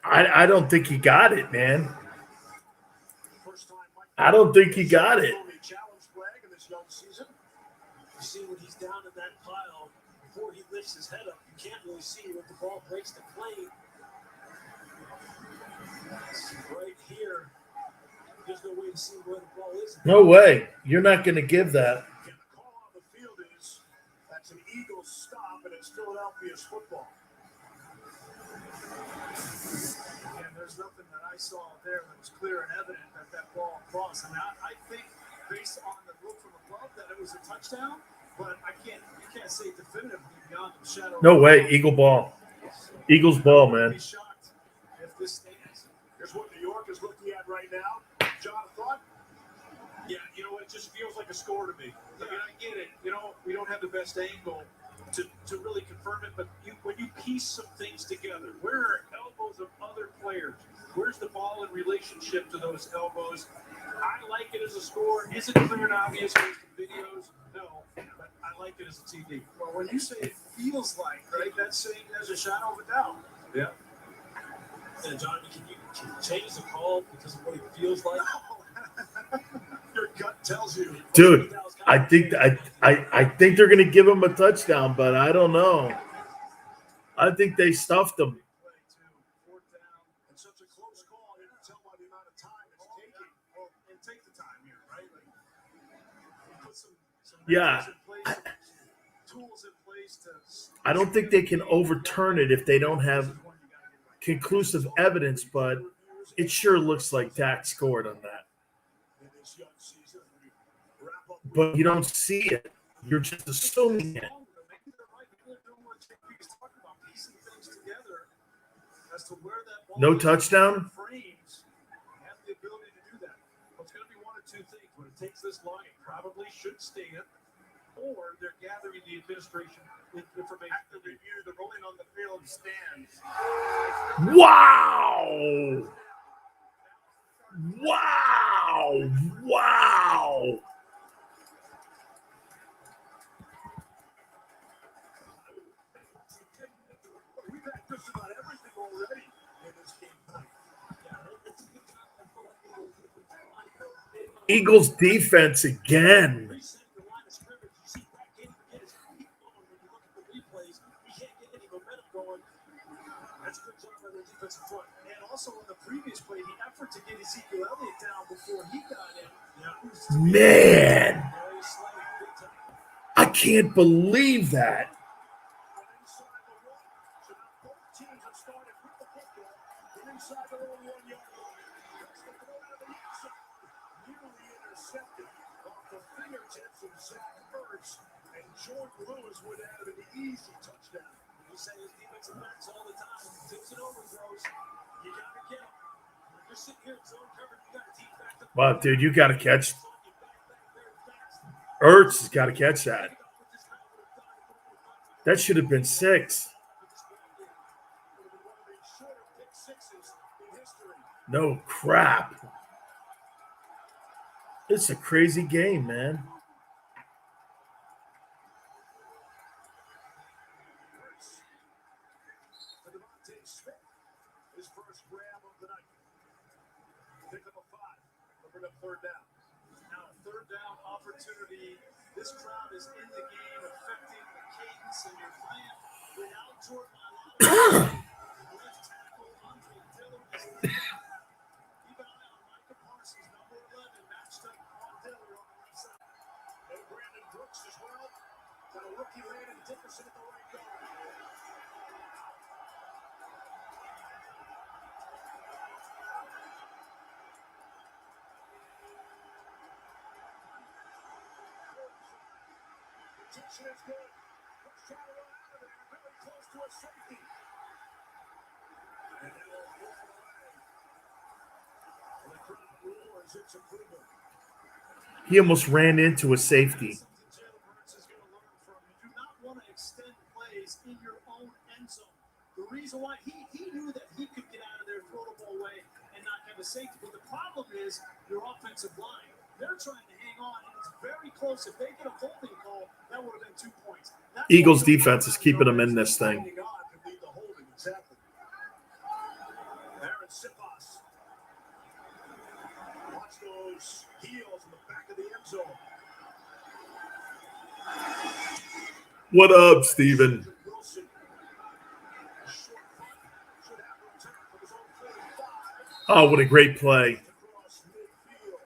I don't think he got it, man. I don't think he got it. See when he's down in that pile before he lifts his head up, you can't really see when the ball breaks the plane. Right here, there's no way to see where the ball is. No way. You're not going to give that. And the call on the field is that's an Eagles stop, and it's Philadelphia's football. And there's nothing that I saw there that was clear and evident that ball crossed. I mean, I think based on the look from above that it was a touchdown, but you can't say definitively beyond the shadow. No way. Eagle ball. Eagles ball, man. I'd be shocked if this stands. Here's what New York is looking at right now. John, thought? Yeah, you know, it just feels like a score to me. I mean, I get it. You know, we don't have the best angle to really confirm it, but when you piece some things together, where are elbows of other players? Where's the ball in relationship to those elbows? I like it as a score. Is it clear and obvious with the videos? No, but I like it as a TV. Well, when you say it feels like, right, that's saying there's a shadow of a doubt. Yeah. And John, can you change the call because of what it feels like? Your gut tells you. Dude, I think they're going to give him a touchdown, but I don't know. I think they stuffed him. Yeah. I don't think they can overturn it if they don't have conclusive evidence, but it sure looks like Dak scored on that. But you don't see it. You're just assuming it. No touchdown? It's going to be one or two things. When it takes this long, it probably should stay it, or they're gathering the administration information. After review, the rolling on the field stands. Wow! Wow! Wow! We've had just about everything already in this game tonight. Eagles defense again. And also in the previous play, the effort to get Ezekiel Elliott down before he got in. Man, I can't believe that. And Jordan Lewis would have an easy touchdown. We say his defensive backs all the time. Tips and overthrows. You got to get him. You're sitting here in zone coverage. You got to team back to Wow, dude, you got to catch. Ertz has got to catch that. That should have been 6. No crap. It's a crazy game, man. His first grab of the night. Pick up a 5. Bring up third down. Now a third down opportunity. This crowd is in the game, affecting the cadence, and you're playing without Jordan. Left tackle Andre Dillon is there. Keep an eye on Micah Parsons, number 11, matched up on Dillon on the left side. And Brandon Brooks as well. Got a rookie Landon Dickerson at the right guard. Protection is good. Let's try to run out of there. Really close to a safety. And they will move away. The crowd roars its approval. He almost ran into a safety. Something Jalen Hurts is going to learn from. You do not want to extend plays in your own end zone. The reason why he knew that he could get out of there, throw the ball away, and not have a safety. But the problem is your offensive line. They're trying to hang on, and it's very close. If they get a holding call, that would have been 2 points. Eagles defense is keeping them in this thing. Exactly. Aaron Sipas. Watch those heels in the back of the end zone. What up, Steven? Wilson. Short punt. Should have no time from his own 45. Oh, what a great play. Across midfield.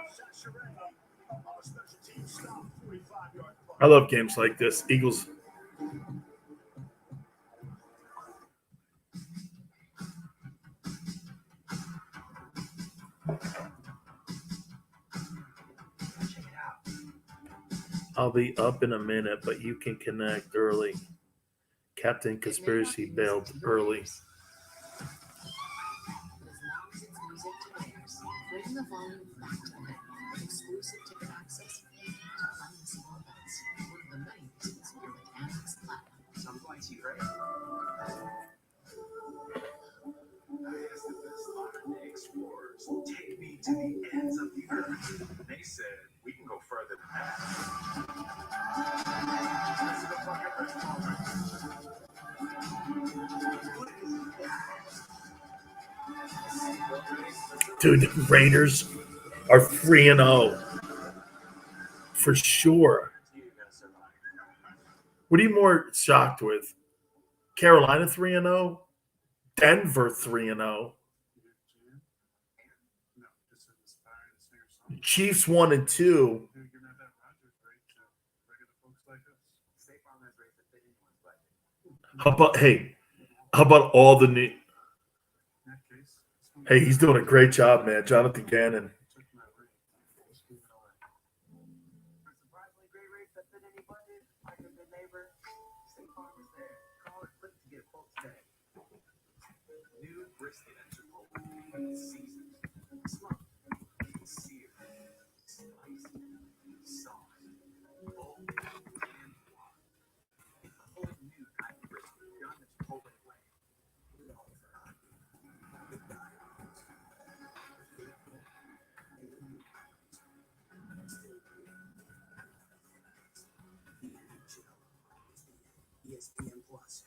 Sachere on a special team stop. 45-yard punt. I love games like this. Eagles. I'll be up in a minute, but you can connect early. Captain Conspiracy bailed early. Bring the volume back to it. Exclusive ticket access and small bets. One of the many reasons your mechanics platinum. Some points you right. As the best modern-day explorers take me to the ends of the earth. They said we can go further than that. This is a fucking restaurant. What is that? Dude, the Raiders are 3-0 for sure. What are you more shocked with? Carolina 3-0, Denver 3-0, Chiefs 1-2. How about all the new? Hey, he's doing a great job, man. Jonathan Gannon. Surprisingly great rates that fit any budget. Like a good neighbor, State Farm is there. Call or click to get a quote today. New brisket at Chipotle. Seasoned, smoked, seared, spicy, soft, bold, and warm. It's a whole new type of brisket done the Chipotle way. ESPN Plus.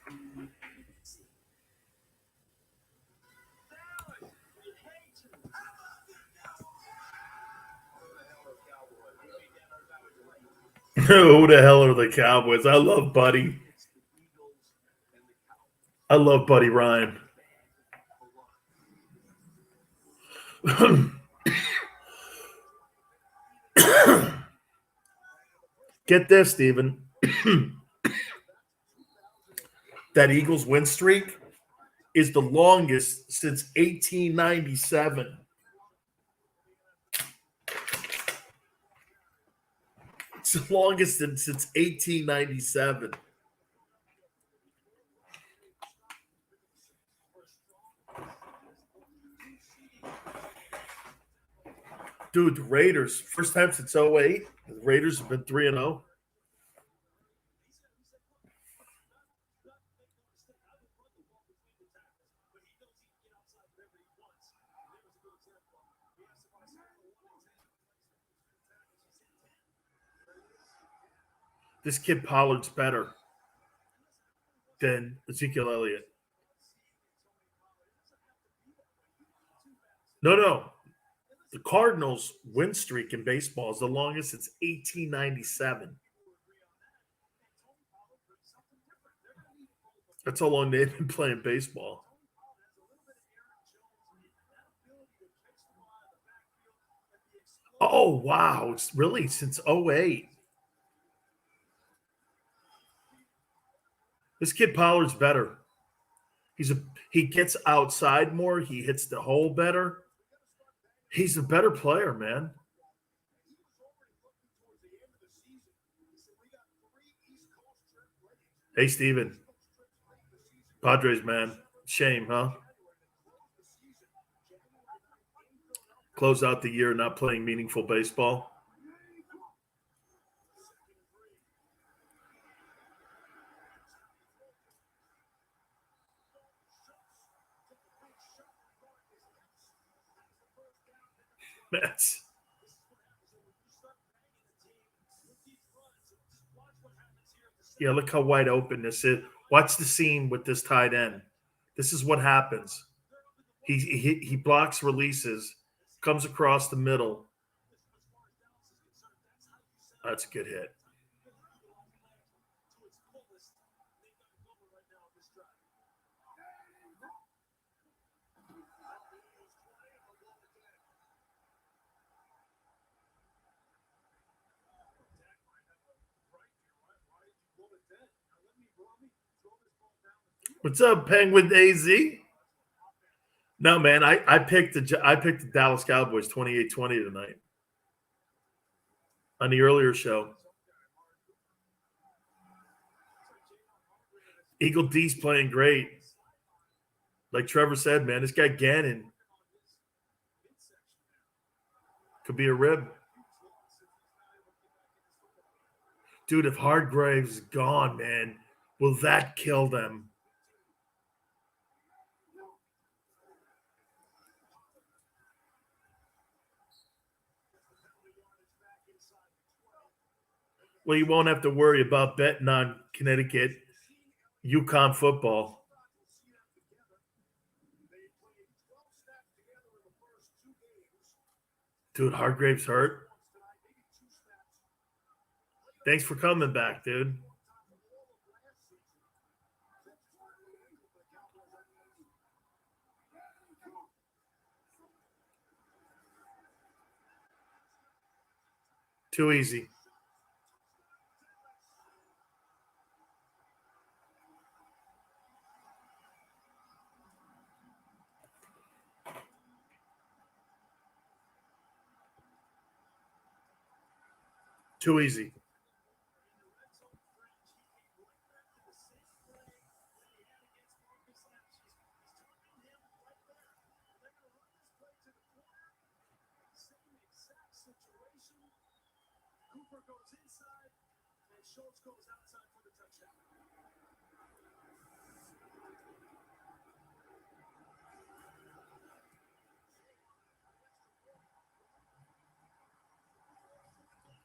Who the hell are the Cowboys? I love Buddy. I love Buddy Ryan. Get this, Steven. That Eagles win streak is the longest since 1897. It's the longest since 1897. Dude, the Raiders, first time since 08, the Raiders have been 3-0. This kid Pollard's better than Ezekiel Elliott. No. The Cardinals' win streak in baseball is the longest since 1897. That's how long they've been playing baseball. Oh, wow. It's really since 08. This kid Pollard's better. He gets outside more. He hits the hole better. He's a better player, man. Hey, Steven. Padres, man. Shame, huh? Close out the year not playing meaningful baseball. Mets. Yeah, look how wide open this is. Watch the scene with this tight end. This is what happens. He blocks releases, comes across the middle. That's a good hit. What's up, Penguin AZ? No, man, I picked the Dallas Cowboys 28-20 tonight on the earlier show. Eagle D's playing great. Like Trevor said, man, this guy Gannon could be a rib. Dude, if Hargraves is gone, man, will that kill them? Well, you won't have to worry about betting on Connecticut, UConn football. Dude, Hargraves hurt. Thanks for coming back, dude. Too easy. Too easy.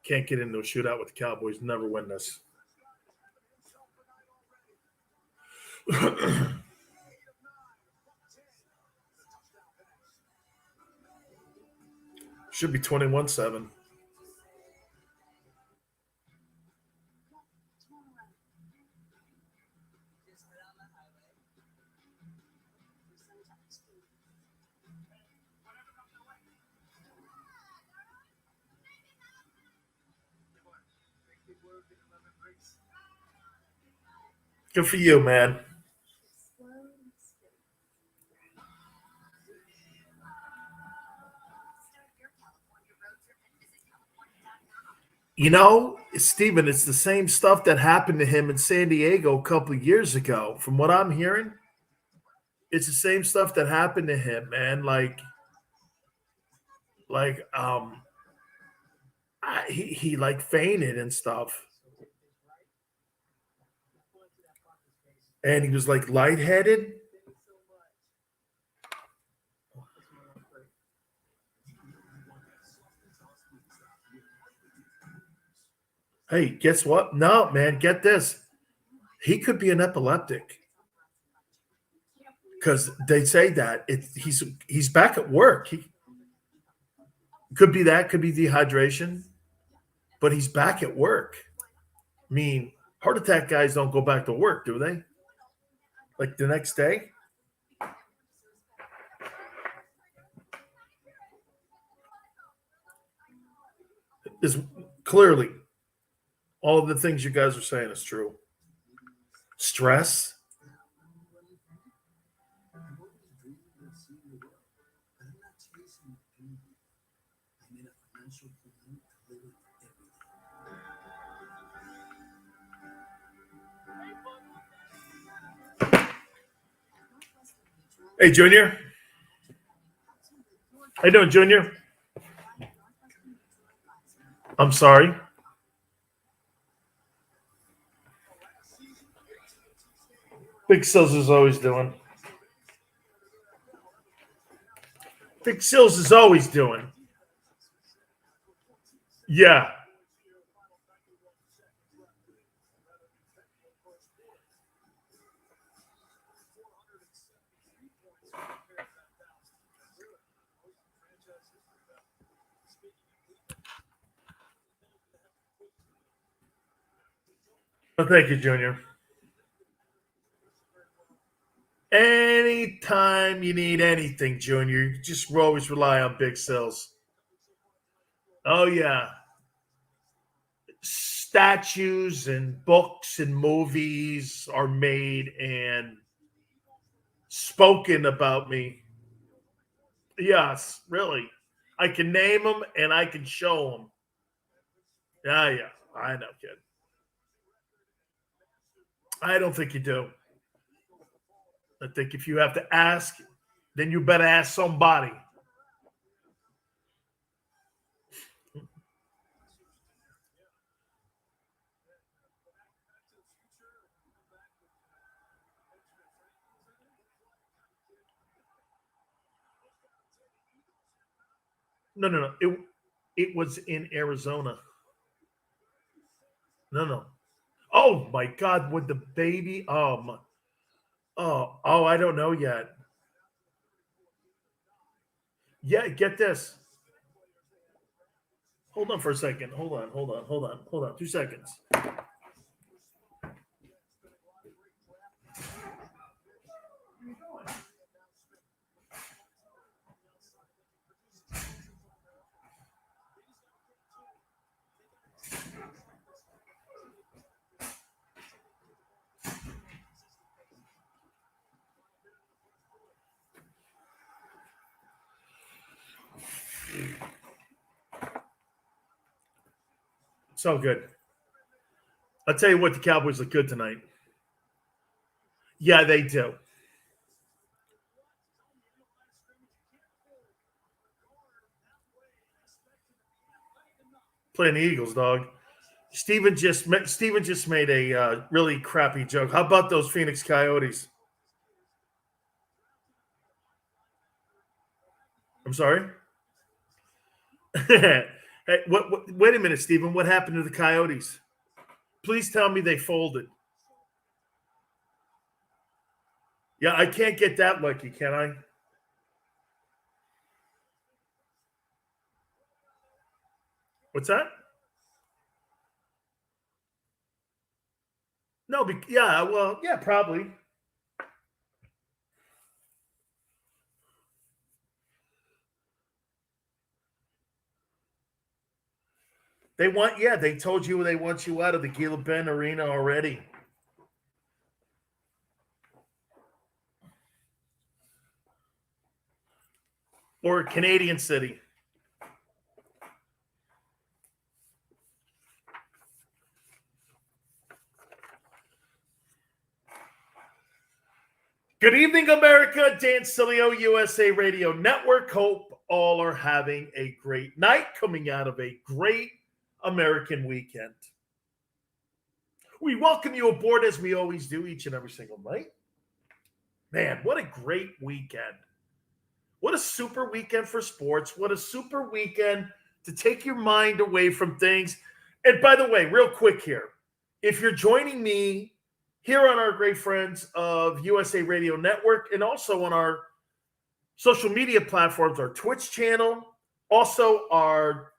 Can't get into a shootout with the Cowboys. Never win this. Should be 21-7. Good for you, man. You know, Steven, it's the same stuff that happened to him in San Diego a couple of years ago. From what I'm hearing, it's the same stuff that happened to him, man. He like fainted and stuff. And he was like lightheaded. Hey, guess what? No, man, get this. He could be an epileptic. Because they say that he's back at work. He could be that, could be dehydration, but he's back at work. I mean, heart attack guys don't go back to work, do they? Like the next day? Is clearly all of the things you guys are saying is true. Stress. Hey, Junior. How you doing, Junior? I'm sorry. Big Sills is always doing. Big Sills is always doing. Yeah. Oh, thank you, Junior. Anytime you need anything, Junior, you just always rely on Big Sills. Oh, yeah. Statues and books and movies are made and spoken about me. Yes, really. I can name them and I can show them. Yeah, I know, kid. I don't think you do. I think if you have to ask, then you better ask somebody. No. It was in Arizona. No. Oh my God! With the baby. Oh, I don't know yet. Yeah, get this. Hold on for a second. Hold on. 2 seconds. So good. I'll tell you what, the Cowboys look good tonight. Yeah, they do. Playing the Eagles, dog. Steven just made a really crappy joke. How about those Phoenix Coyotes? I'm sorry. Hey, wait a minute, Steven. What happened to the Coyotes? Please tell me they folded. Yeah, I can't get that lucky, can I? What's that? No, yeah, well, yeah, probably. They told you they want you out of the Gila Bend Arena already. Or Canadian City. Good evening, America. Dan Sileo, USA Radio Network. Hope all are having a great night coming out of a great American weekend. We welcome you aboard as we always do each and every single night. Man, what a great weekend. What a super weekend for sports. What a super weekend to take your mind away from things. And by the way, real quick here, if you're joining me here on our great friends of USA Radio Network and also on our social media platforms, our Twitch channel, also our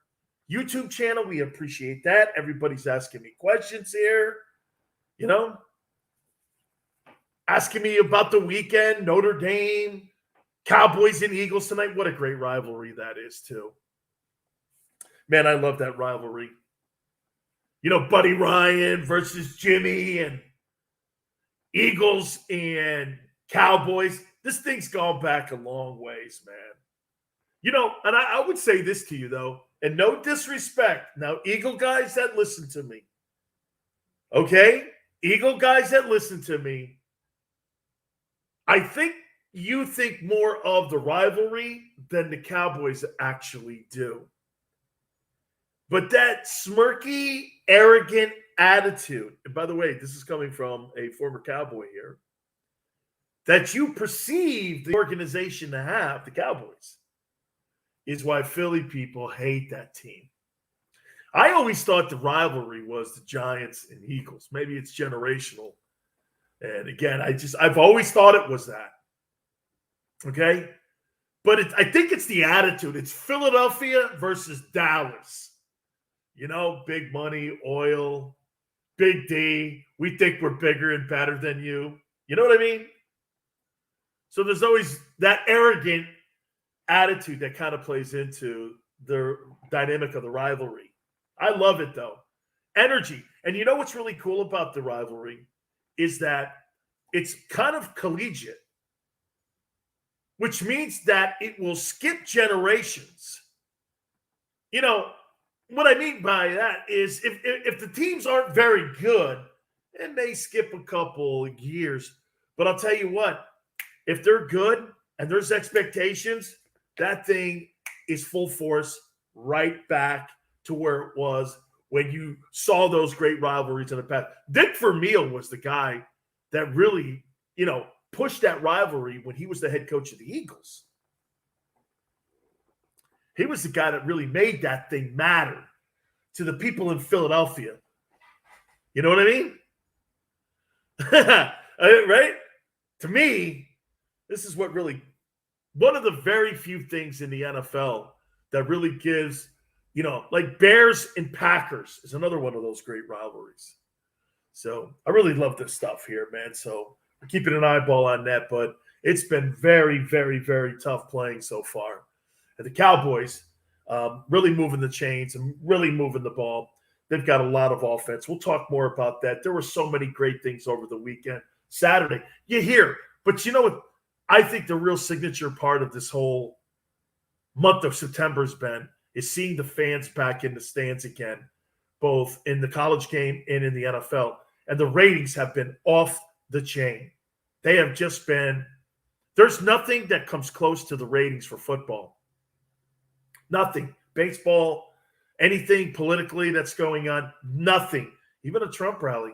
YouTube channel, we appreciate that. Everybody's asking me questions here, asking me about the weekend, Notre Dame, Cowboys and Eagles tonight. What a great rivalry that is, too. Man, I love that rivalry. Buddy Ryan versus Jimmy and Eagles and Cowboys. This thing's gone back a long ways, man. And I would say this to you, though, and no disrespect. Now, Eagle guys that listen to me, okay? Eagle guys that listen to me, I think you think more of the rivalry than the Cowboys actually do. But that smirky, arrogant attitude, and by the way, this is coming from a former Cowboy here, that you perceive the organization to have, the Cowboys, is why Philly people hate that team. I always thought the rivalry was the Giants and Eagles. Maybe it's generational. And again, I've always thought it was that. Okay? But I think it's the attitude. It's Philadelphia versus Dallas. Big money, oil, Big D, we think we're bigger and better than you. You know what I mean? So there's always that arrogant attitude that kind of plays into the dynamic of the rivalry. I love it though. Energy. And you know what's really cool about the rivalry is that it's kind of collegiate, which means that it will skip generations. You know, what I mean by that is if the teams aren't very good, it may skip a couple years. But I'll tell you what, if they're good and there's expectations, that thing is full force right back to where it was when you saw those great rivalries in the past. Dick Vermeil was the guy that really, pushed that rivalry when he was the head coach of the Eagles. He was the guy that really made that thing matter to the people in Philadelphia. You know what I mean? Right? To me, this is what really, one of the very few things in the NFL that really gives, like Bears and Packers is another one of those great rivalries. So I really love this stuff here, man. So we're keeping an eyeball on that, but it's been very, very, very tough playing so far. And the Cowboys really moving the chains and really moving the ball. They've got a lot of offense. We'll talk more about that. There were so many great things over the weekend. Saturday, you hear, but you know what? I think the real signature part of this whole month of September has been is seeing the fans back in the stands again, both in the college game and in the NFL. And the ratings have been off the chain. They have just been, there's nothing that comes close to the ratings for football. Nothing. Baseball, anything politically that's going on, nothing. Even a Trump rally.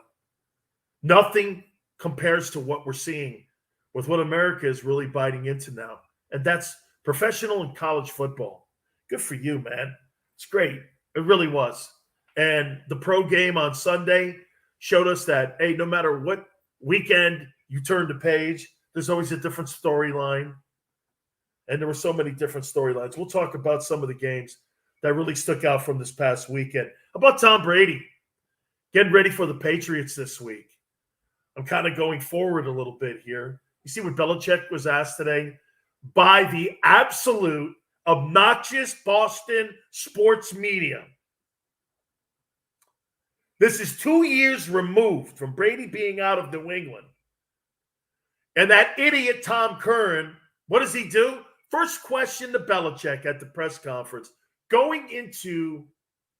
Nothing compares to what we're seeing with what America is really biting into now. And that's professional and college football. Good for you, man. It's great. It really was. And the pro game on Sunday showed us that, hey, no matter what weekend you turn the page, there's always a different storyline. And there were so many different storylines. We'll talk about some of the games that really stuck out from this past weekend. How about Tom Brady getting ready for the Patriots this week? I'm kind of going forward a little bit here. You see what Belichick was asked today by the absolute obnoxious Boston sports media. This is 2 years removed from Brady being out of New England. And that idiot Tom Curran, what does he do? First question to Belichick at the press conference, going into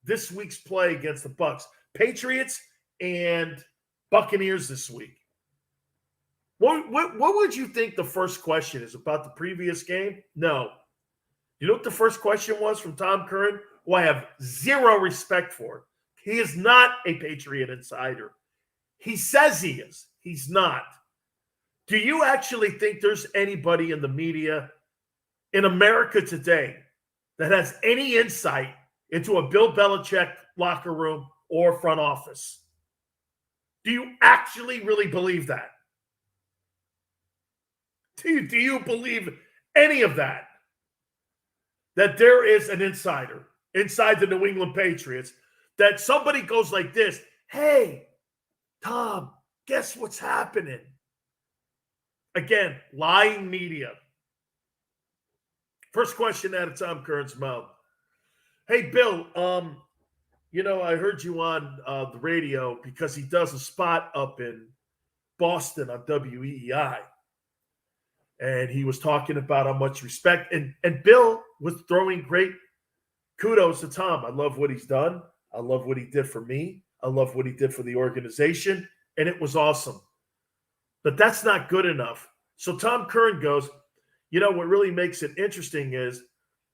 this week's play against the Bucs, Patriots and Buccaneers this week. What would you think the first question is about the previous game? No. You know what the first question was from Tom Curran, who I have zero respect for? He is not a Patriot insider. He says he is. He's not. Do you actually think there's anybody in the media in America today that has any insight into a Bill Belichick locker room or front office? Do you actually really believe that? Do you believe any of that? That there is an insider inside the New England Patriots, that somebody goes like this, hey, Tom, guess what's happening? Again, lying media. First question out of Tom Curran's mouth. Hey, Bill, I heard you on the radio because he does a spot up in Boston on WEEI. And he was talking about how much respect. And Bill was throwing great kudos to Tom. I love what he's done. I love what he did for me. I love what he did for the organization. And it was awesome. But that's not good enough. So Tom Curran goes, what really makes it interesting is,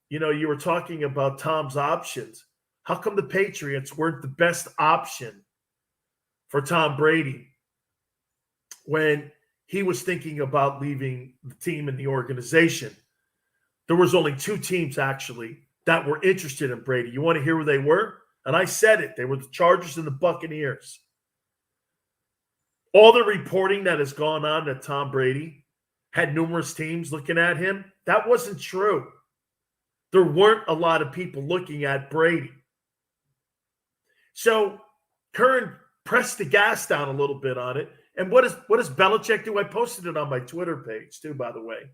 you were talking about Tom's options. How come the Patriots weren't the best option for Tom Brady when he was thinking about leaving the team and the organization? There was only 2 teams, actually, that were interested in Brady. You want to hear who they were? And I said it. They were the Chargers and the Buccaneers. All the reporting that has gone on that Tom Brady had numerous teams looking at him, that wasn't true. There weren't a lot of people looking at Brady. So Curran press the gas down a little bit on it. And what does Belichick do? I posted it on my Twitter page too, by the way.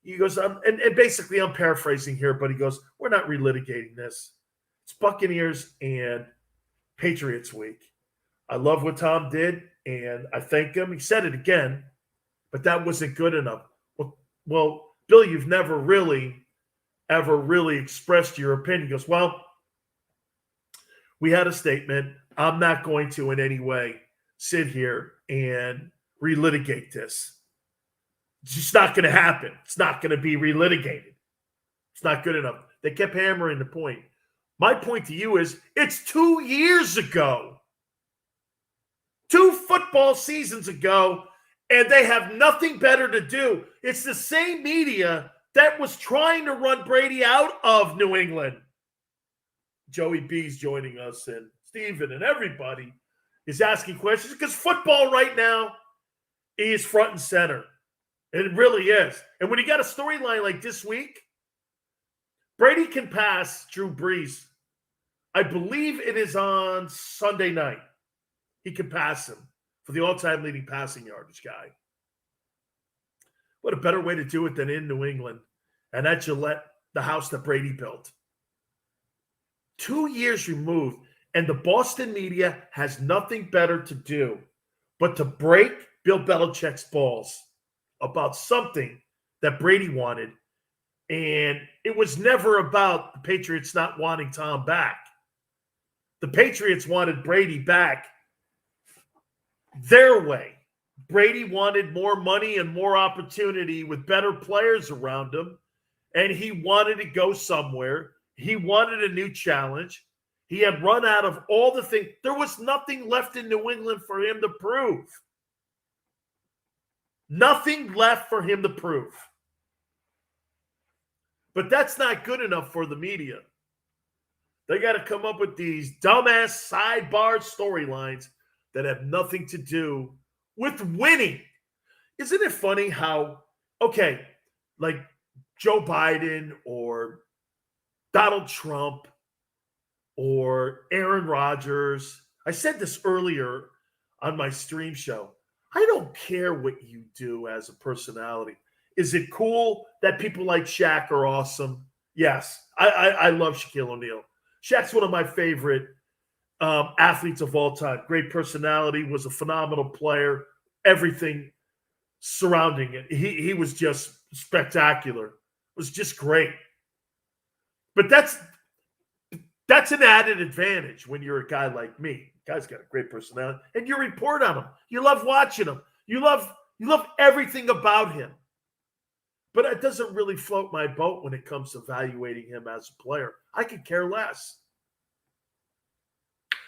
He goes, and basically I'm paraphrasing here, but he goes, we're not relitigating this. It's Buccaneers and Patriots week. I love what Tom did, and I thank him. He said it again, but that wasn't good enough. Well, Bill, you've never ever really expressed your opinion. He goes, well, we had a statement. I'm not going to in any way sit here and relitigate this. It's just not going to happen. It's not going to be relitigated. It's not good enough. They kept hammering the point. My point to you is it's 2 years ago. 2 football seasons ago, and they have nothing better to do. It's the same media that was trying to run Brady out of New England. Joey B's joining us, and Steven and everybody is asking questions because football right now is front and center. It really is. And when you got a storyline like this week, Brady can pass Drew Brees. I believe it is on Sunday night. He can pass him for the all-time leading passing yardage guy. What a better way to do it than in New England. And at Gillette, the house that Brady built. 2 years removed, and the Boston media has nothing better to do but to break Bill Belichick's balls about something that Brady wanted. And it was never about the Patriots not wanting Tom back. The Patriots wanted Brady back their way. Brady wanted more money and more opportunity with better players around him, and he wanted to go somewhere. He wanted a new challenge. He had run out of all the things. There was nothing left in New England for him to prove. Nothing left for him to prove. But that's not good enough for the media. They got to come up with these dumbass sidebar storylines that have nothing to do with winning. Isn't it funny how, okay, like Joe Biden or Donald Trump or Aaron Rodgers, I said this earlier on my stream show, I don't care what you do as a personality. Is it cool that people like Shaq are awesome? Yes, I love Shaquille O'Neal. Shaq's one of my favorite athletes of all time. Great personality, was a phenomenal player. Everything surrounding it. He was just spectacular. It was just great. But that's an added advantage when you're a guy like me. The guy's got a great personality. And you report on him. You love watching him. You love everything about him. But it doesn't really float my boat when it comes to evaluating him as a player. I could care less.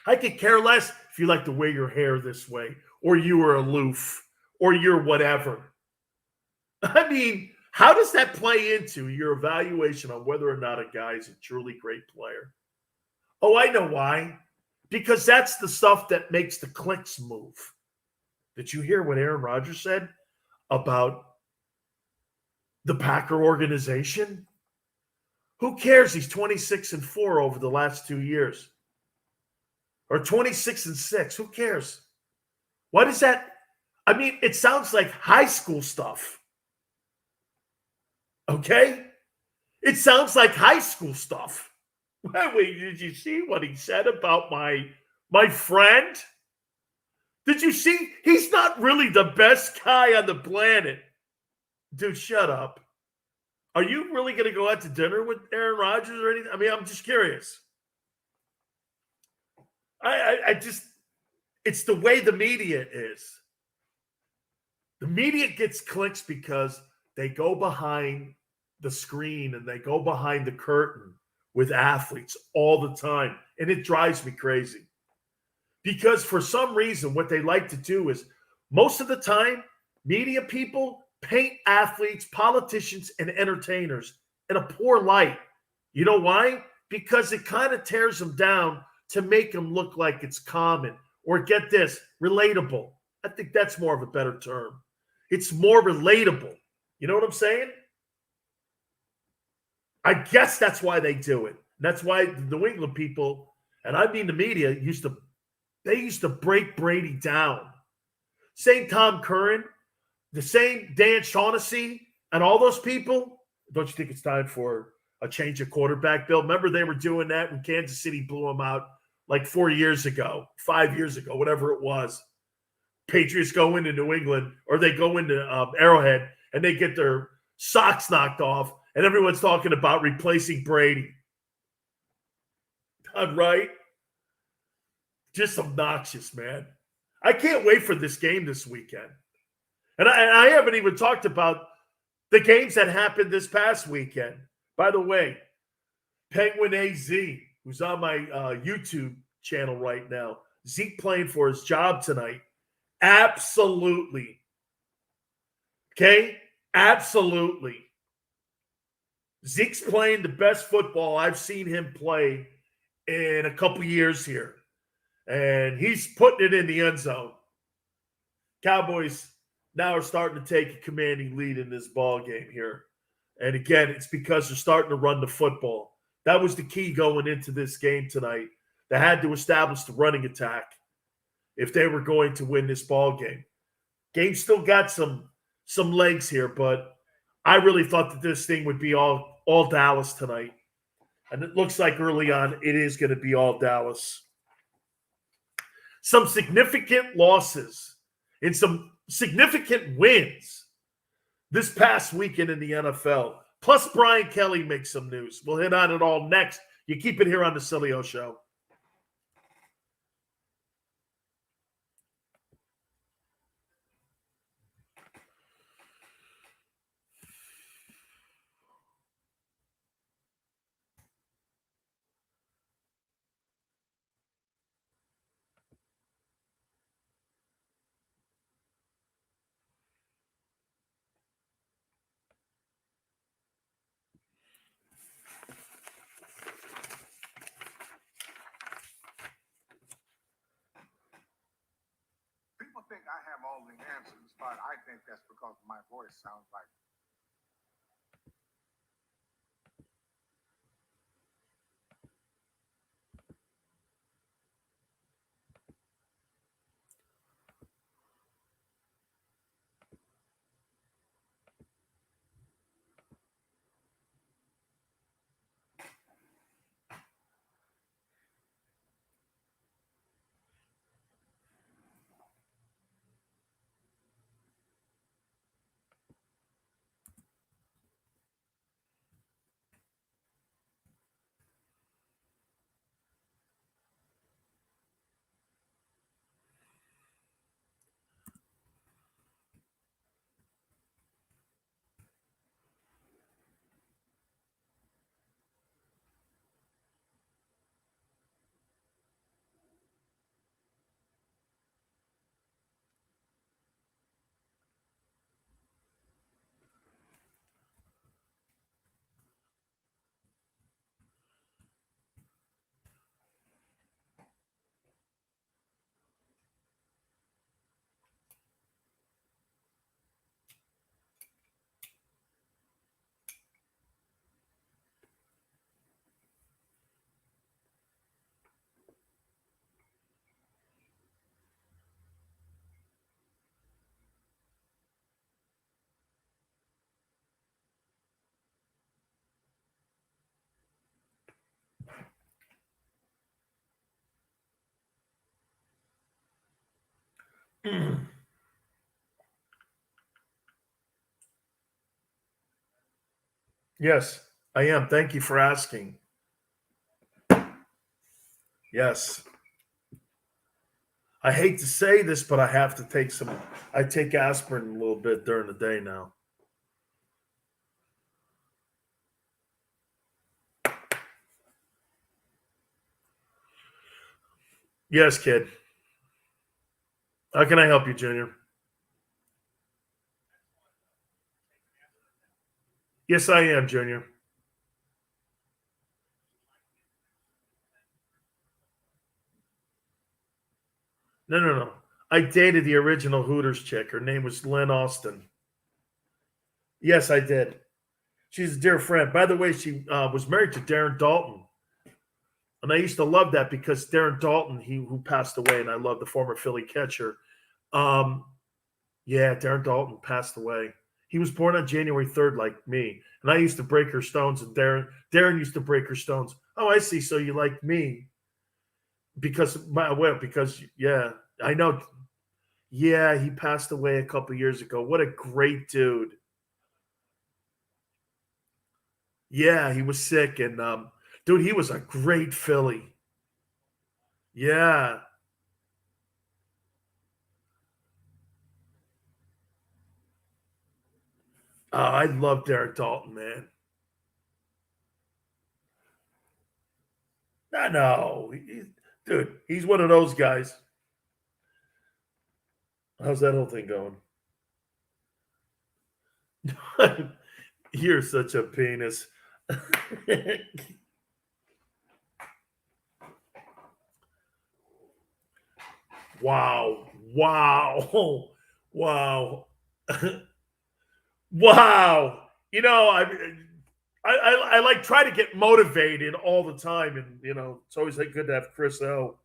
I could care less if you like to wear your hair this way, or you are aloof, or you're whatever. I mean, how does that play into your evaluation on whether or not a guy is a truly great player? Oh, I know why. Because that's the stuff that makes the clicks move. Did you hear what Aaron Rodgers said about the Packer organization? Who cares? He's 26-4 over the last 2 years. Or 26-6. Who cares? What is that? I mean, it sounds like high school stuff. Okay? It sounds like high school stuff. Wait, did you see what he said about my friend? Did you see? He's not really the best guy on the planet. Dude, shut up. Are you really going to go out to dinner with Aaron Rodgers or anything? I mean, I'm just curious. I just, it's the way the media is. The media gets clicks because they go behind the screen and they go behind the curtain with athletes all the time. And it drives me crazy. Because for some reason, what they like to do is most of the time, media people paint athletes, politicians, and entertainers in a poor light. You know why? Because it kind of tears them down to make them look like it's common. Or get this, relatable. I think that's more of a better term. It's more relatable. You know what I'm saying? I guess that's why they do it. That's why the New England people, and I mean the media, used to They used to break Brady down. Same Tom Curran, the same Dan Shaughnessy, and all those people. Don't you think it's time for a change of quarterback, Bill? Remember they were doing that when Kansas City blew them out like 4 years ago, 5 years ago, whatever it was. Patriots go into New England, or they go into Arrowhead, and they get their socks knocked off, and everyone's talking about replacing Brady. Right? Just obnoxious, man. I can't wait for this game this weekend. And I haven't even talked about the games that happened this past weekend. By the way, Penguin AZ, who's on my YouTube channel right now, Zeke playing for his job tonight. Absolutely. Okay? Absolutely. Zeke's playing the best football I've seen him play in a couple years here. And he's putting it in the end zone. Cowboys now are starting to take a commanding lead in this ball game here. And again, it's because they're starting to run the football. That was the key going into this game tonight. They had to establish the running attack if they were going to win this ball game. Game still got some legs here, but I really thought that this thing would be all Dallas tonight. And it looks like early on it is going to be all Dallas. Some significant losses and some significant wins this past weekend in the NFL. Plus, Brian Kelly makes some news. We'll hit on it all next. You keep it here on the Sileo Show. People think I have all the answers, but I think that's because my voice sounds like. Yes, I am. Thank you for asking. Yes. I hate to say this, but I have to take I take aspirin a little bit during the day now. Yes, kid. How can I help you, Junior? Yes, I am, Junior. No. I dated the original Hooters chick. Her name was Lynn Austin. Yes, I did. She's a dear friend. By the way, she was married to Darren Dalton. And I used to love that because Darren Dalton, who passed away, and I love the former Philly catcher. Yeah, Darren Dalton passed away. He was born on January 3rd, like me. And I used to break her stones, and Darren used to break her stones. Oh, I see. So you like me. Because yeah, I know. Yeah, he passed away a couple years ago. What a great dude. Yeah, he was sick, and dude, he was a great Philly. Yeah. I love Darren Dalton, man. I know. Dude, he's one of those guys. How's that whole thing going? You're such a penis. Wow. Wow. Wow. Wow. I like try to get motivated all the time, and it's always good to have Chris O.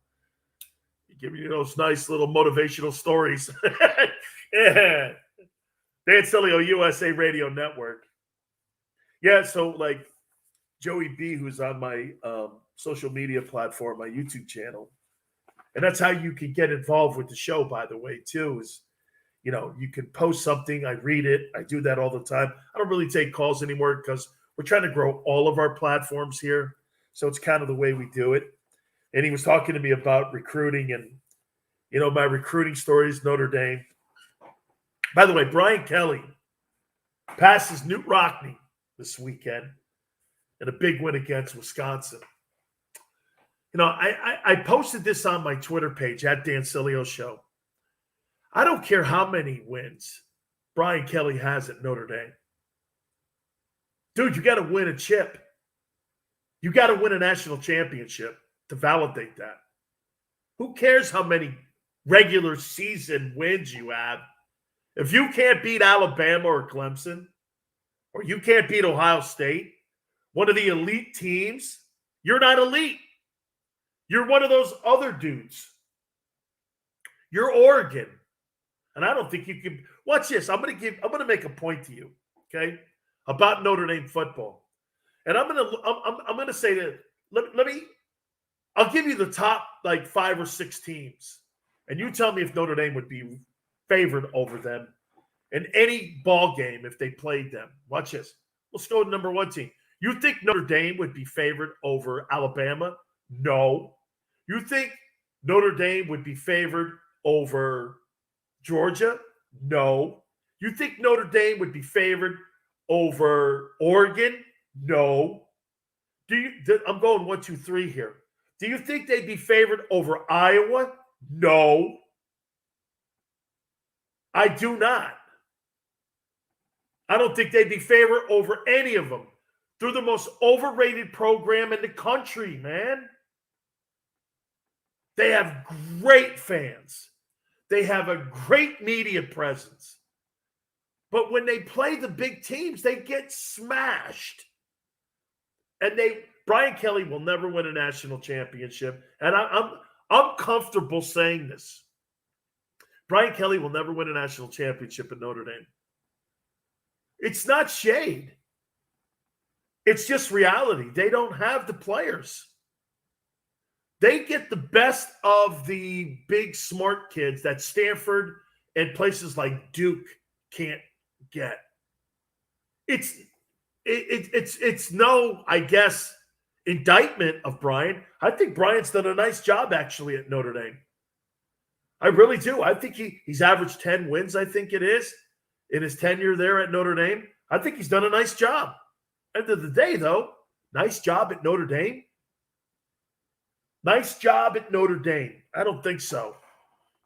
You give me those nice little motivational stories. Yeah. Dan Sileo, USA Radio Network. Yeah, so like Joey B, who's on my social media platform, my YouTube channel, and that's how you can get involved with the show. By the way, too, is you can post something, I read it, I do that all the time. I don't really take calls anymore because we're trying to grow all of our platforms here, so it's kind of the way we do it. And he was talking to me about recruiting, and my recruiting stories, Notre Dame. By the way, Brian Kelly passes Newt Rockne this weekend in a big win against Wisconsin. I posted this on my Twitter page at Dan Sileo Show. I don't care how many wins Brian Kelly has at Notre Dame. Dude, you got to win a chip. You got to win a national championship to validate that. Who cares how many regular season wins you have? If you can't beat Alabama or Clemson, or you can't beat Ohio State, one of the elite teams, you're not elite. You're one of those other dudes. You're Oregon. And I don't think you can. Watch this. I'm going to make a point to you, okay, about Notre Dame football. And I'm going to say that, I'll give you the top like 5 or 6 teams. And you tell me if Notre Dame would be favored over them in any ball game if they played them. Watch this. Let's go to number 1 team. You think Notre Dame would be favored over Alabama? No. You think Notre Dame would be favored over Georgia? No. You think Notre Dame would be favored over Oregon? No. I'm going 1, 2, 3 here. Do you think they'd be favored over Iowa? No. I do not. I don't think they'd be favored over any of them. They're the most overrated program in the country, man. They have great fans. They have a great media presence. But when they play the big teams, they get smashed. And Brian Kelly will never win a national championship. And I'm comfortable saying this. Brian Kelly will never win a national championship at Notre Dame. It's not shade. It's just reality. They don't have the players. They get the best of the big smart kids that Stanford and places like Duke can't get. It's no, I guess, indictment of Brian. I think Brian's done a nice job actually at Notre Dame. I really do. I think he's averaged 10 wins, I think it is, in his tenure there at Notre Dame. I think he's done a nice job. End of the day, though, nice job at Notre Dame. Nice job at Notre Dame. I don't think so.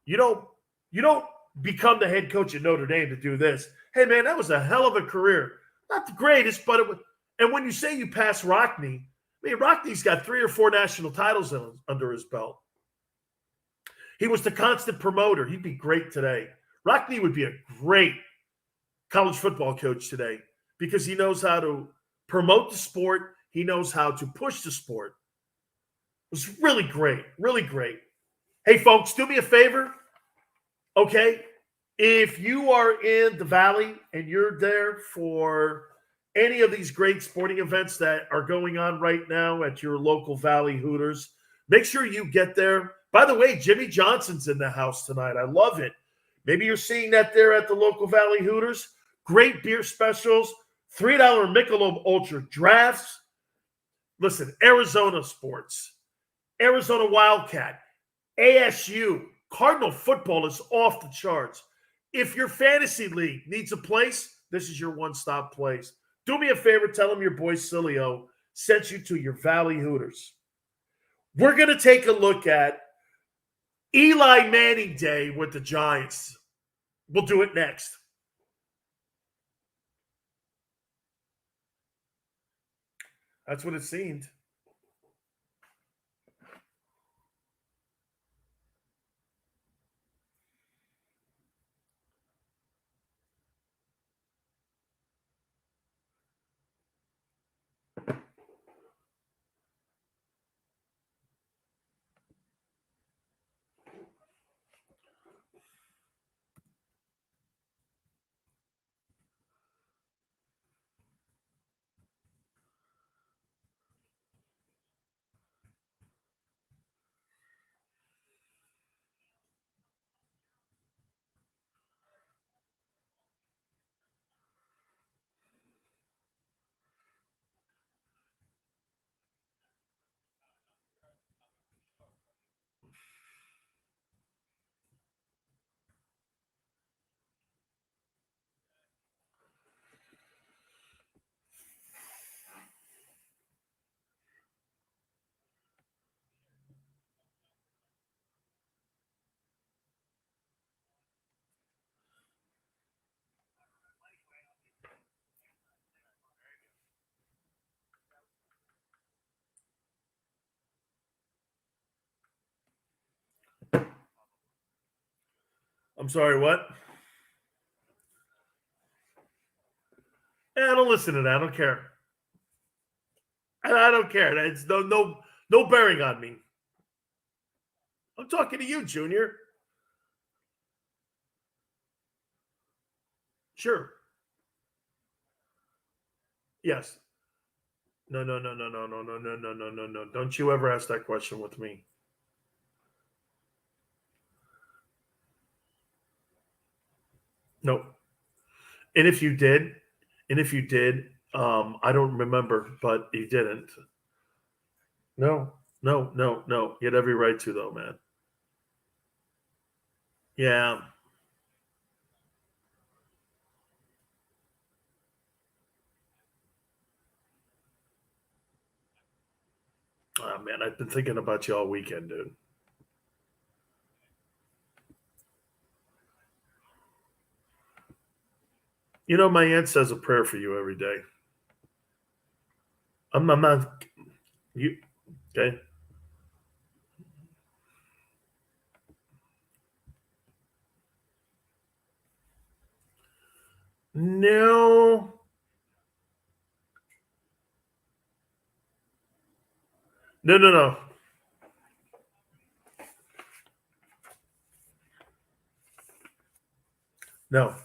You don't become the head coach at Notre Dame to do this. Hey, man, that was a hell of a career. Not the greatest, but it was. And when you say you pass Rockne, Rockne's got 3 or 4 national titles under his belt. He was the constant promoter. He'd be great today. Rockne would be a great college football coach today because he knows how to promote the sport. He knows how to push the sport. was really great. Really great. Hey, folks, do me a favor. Okay. If you are in the Valley and you're there for any of these great sporting events that are going on right now at your local Valley Hooters, make sure you get there. By the way, Jimmy Johnson's in the house tonight. I love it. Maybe you're seeing that there at the local Valley Hooters. Great beer specials, $3 Michelob Ultra drafts. Listen, Arizona sports, Arizona Wildcat, ASU, Cardinal football is off the charts. If your fantasy league needs a place, this is your one-stop place. Do me a favor, tell them your boy Sileo sent you to your Valley Hooters. We're going to take a look at Eli Manning Day with the Giants. We'll do it next. That's what it seemed. I'm sorry, what? I don't listen to that. I don't care. I don't care. It's no bearing on me. I'm talking to you, Junior. Sure. Yes. No, no, no, no, no, no, no, no, no, no, no, no. Don't you ever ask that question with me. No. And if you did, I don't remember, but you didn't. No, no, no, no. You had every right to, though, man. Yeah. Oh, man, I've been thinking about you all weekend, dude. You know, my aunt says a prayer for you every day. I'm not. You okay? No, no, no, no, no.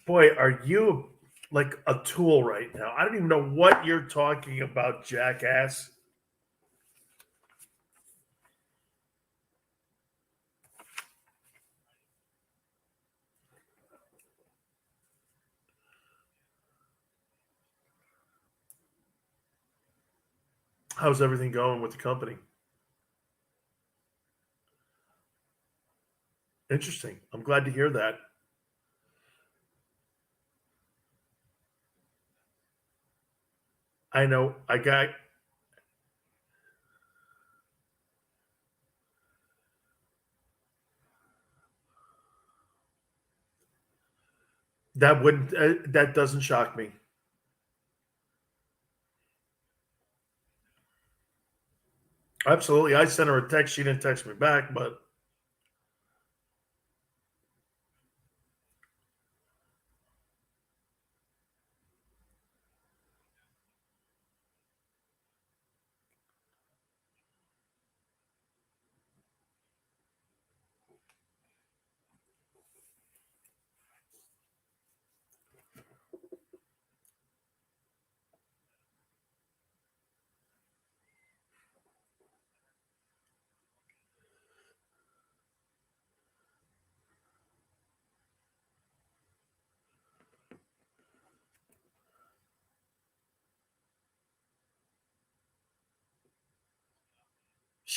Boy, are you like a tool right now? I don't even know what you're talking about, jackass. How's everything going with the company? Interesting. I'm glad to hear that. I know. I got that. Wouldn't that doesn't shock me. Absolutely. I sent her a text. She didn't text me back, but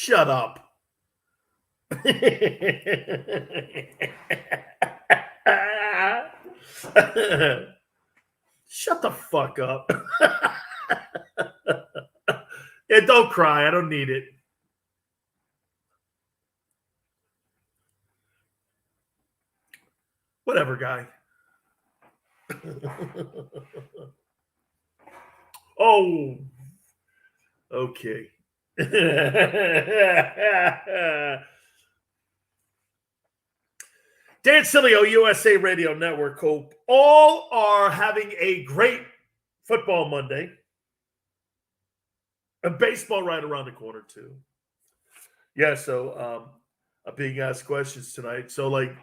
Shut up. Shut the fuck up. Yeah, don't cry. I don't need it. Whatever, guy. Oh, okay. Dan Sileo, USA Radio Network. Hope all are having a great football Monday. And baseball right around the corner, too. Yeah, so I'm being asked questions tonight. So, like,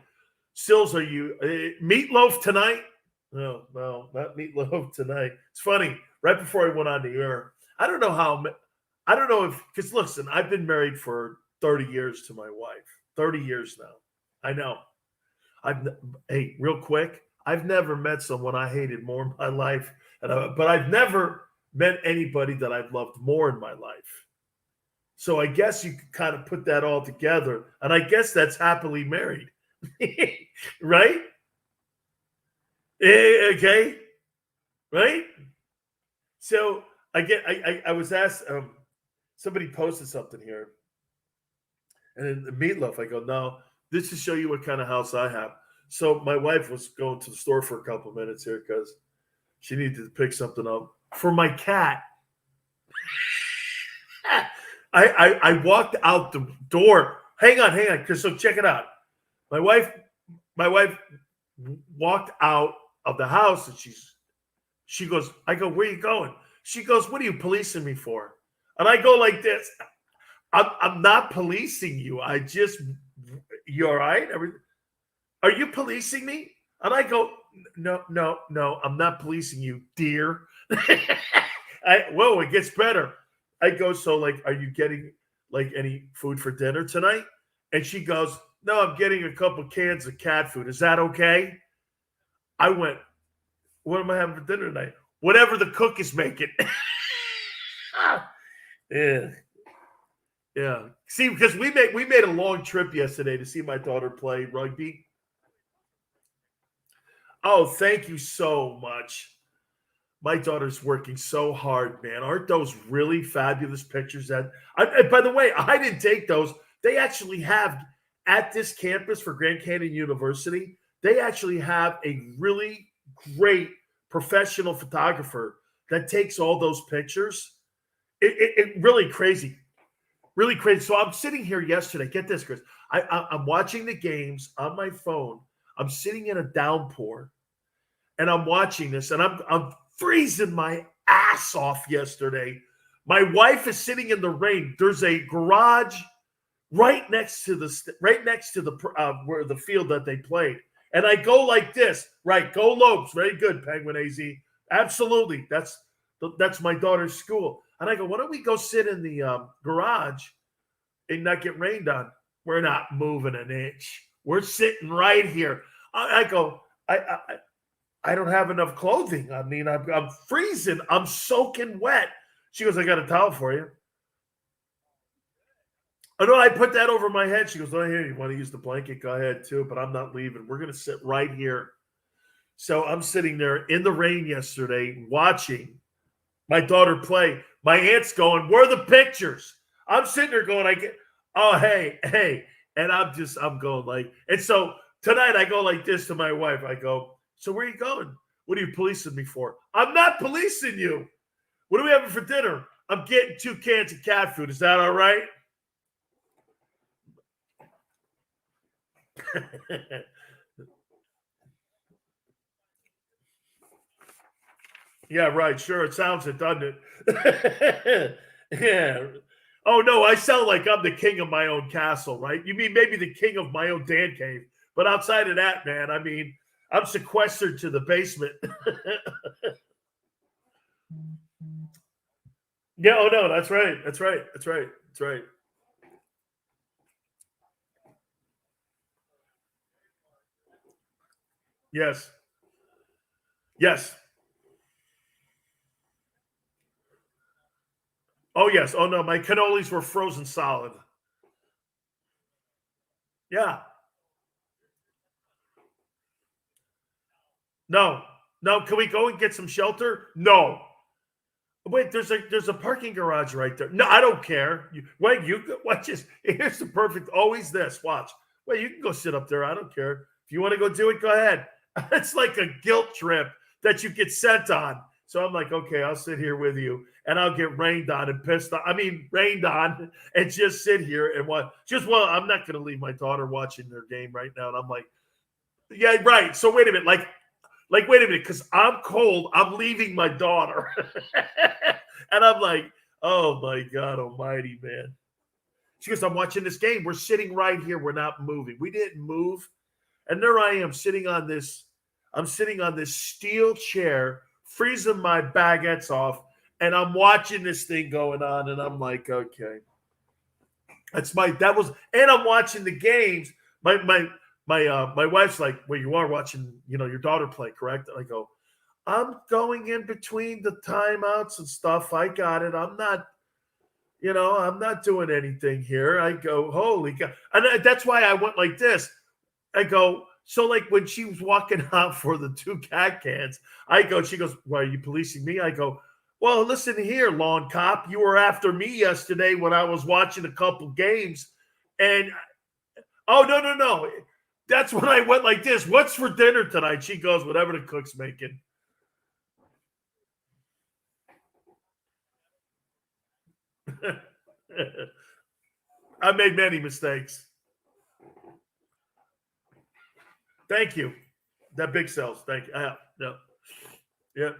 Sills, are you meatloaf tonight? No, not meatloaf tonight. It's funny. Right before I went on the air, I don't know if, because listen, I've been married for 30 years to my wife. 30 years now. I know. Hey, real quick, I've never met someone I hated more in my life, but I've never met anybody that I've loved more in my life. So I guess you could kind of put that all together, and I guess that's happily married, right? Okay, right? So I was asked. Somebody posted something here, and in the meatloaf, I go, no, this to show you what kind of house I have. So my wife was going to the store for a couple of minutes here because she needed to pick something up for my cat. I walked out the door. Hang on, because so check it out. My wife walked out of the house and she goes, I go, where are you going? She goes, what are you policing me for? And I go like this. I'm not policing you. You all right? Are you policing me? And I go, no, I'm not policing you, dear. Whoa, it gets better. I go, so like, are you getting like any food for dinner tonight? And she goes, no, I'm getting a couple cans of cat food. Is that okay? I went, what am I having for dinner tonight? Whatever the cook is making. Yeah. Yeah. See, because we made a long trip yesterday to see my daughter play rugby. Oh, thank you so much. My daughter's working so hard, man. Aren't those really fabulous pictures? By the way, I didn't take those. They actually have at this campus for Grand Canyon University, they actually have a really great professional photographer that takes all those pictures. It really crazy. Really crazy. So I'm sitting here yesterday. Get this, Chris. I'm watching the games on my phone. I'm sitting in a downpour, and I'm watching this, and I'm freezing my ass off yesterday. My wife is sitting in the rain. There's a garage right next to the where the field that they played, and I go like this. Right, go Lopes. Very good, Penguin AZ. Absolutely. That's my daughter's school. And I go, why don't we go sit in the garage and not get rained on? We're not moving an inch. We're sitting right here. I go, I don't have enough clothing. I mean, I'm freezing. I'm soaking wet. She goes, I got a towel for you. Oh, no, I put that over my head. She goes, oh, here, you want to use the blanket? Go ahead, too, but I'm not leaving. We're going to sit right here. So I'm sitting there in the rain yesterday watching my daughter play. My aunt's going, where are the pictures? I'm sitting there going, hey. And I'm going like, and so tonight I go like this to my wife. I go, so where are you going? What are you policing me for? I'm not policing you. What are we having for dinner? I'm getting 2 cans of cat food. Is that all right? Yeah, right. Sure. It sounds it, doesn't it? Yeah. Oh, no, I sound like I'm the king of my own castle, right? You mean maybe the king of my own Dan cave. But outside of that, man, I mean, I'm sequestered to the basement. Yeah, oh, no, that's right. That's right. That's right. That's right. Yes. Yes. Oh, yes. Oh, no, my cannolis were frozen solid. Yeah. No. No. Can we go and get some shelter? No. Wait, there's a parking garage right there. No, I don't care. Wait, watch this. Here's the perfect. Always this. Watch. Wait, you can go sit up there. I don't care. If you want to go do it, go ahead. It's like a guilt trip that you get sent on. So I'm like, okay, I'll sit here with you, and I'll get rained on and pissed on. I mean, rained on, and just sit here and watch. I'm not going to leave my daughter watching their game right now. And I'm like, yeah, right. So wait a minute, wait a minute, because I'm cold. I'm leaving my daughter. And I'm like, oh my God almighty, man. She goes, I'm watching this game. We're sitting right here. We're not moving. We didn't move. And there I am I'm sitting on this steel chair, freezing my baguettes off. And I'm watching this thing going on. And I'm like, okay. And I'm watching the games. My wife's like, well, you are watching, your daughter play, correct? And I go, I'm going in between the timeouts and stuff. I got it. I'm not doing anything here. I go, holy God. And that's why I went like this. I go, so like when she was walking out for the 2 cat cans, she goes, why are you policing me? I go, well, listen here, lawn cop. You were after me yesterday when I was watching a couple games. And, oh, no. That's when I went like this. What's for dinner tonight? She goes, whatever the cook's making. I made many mistakes. Thank you. That big sells. Thank you. Yeah.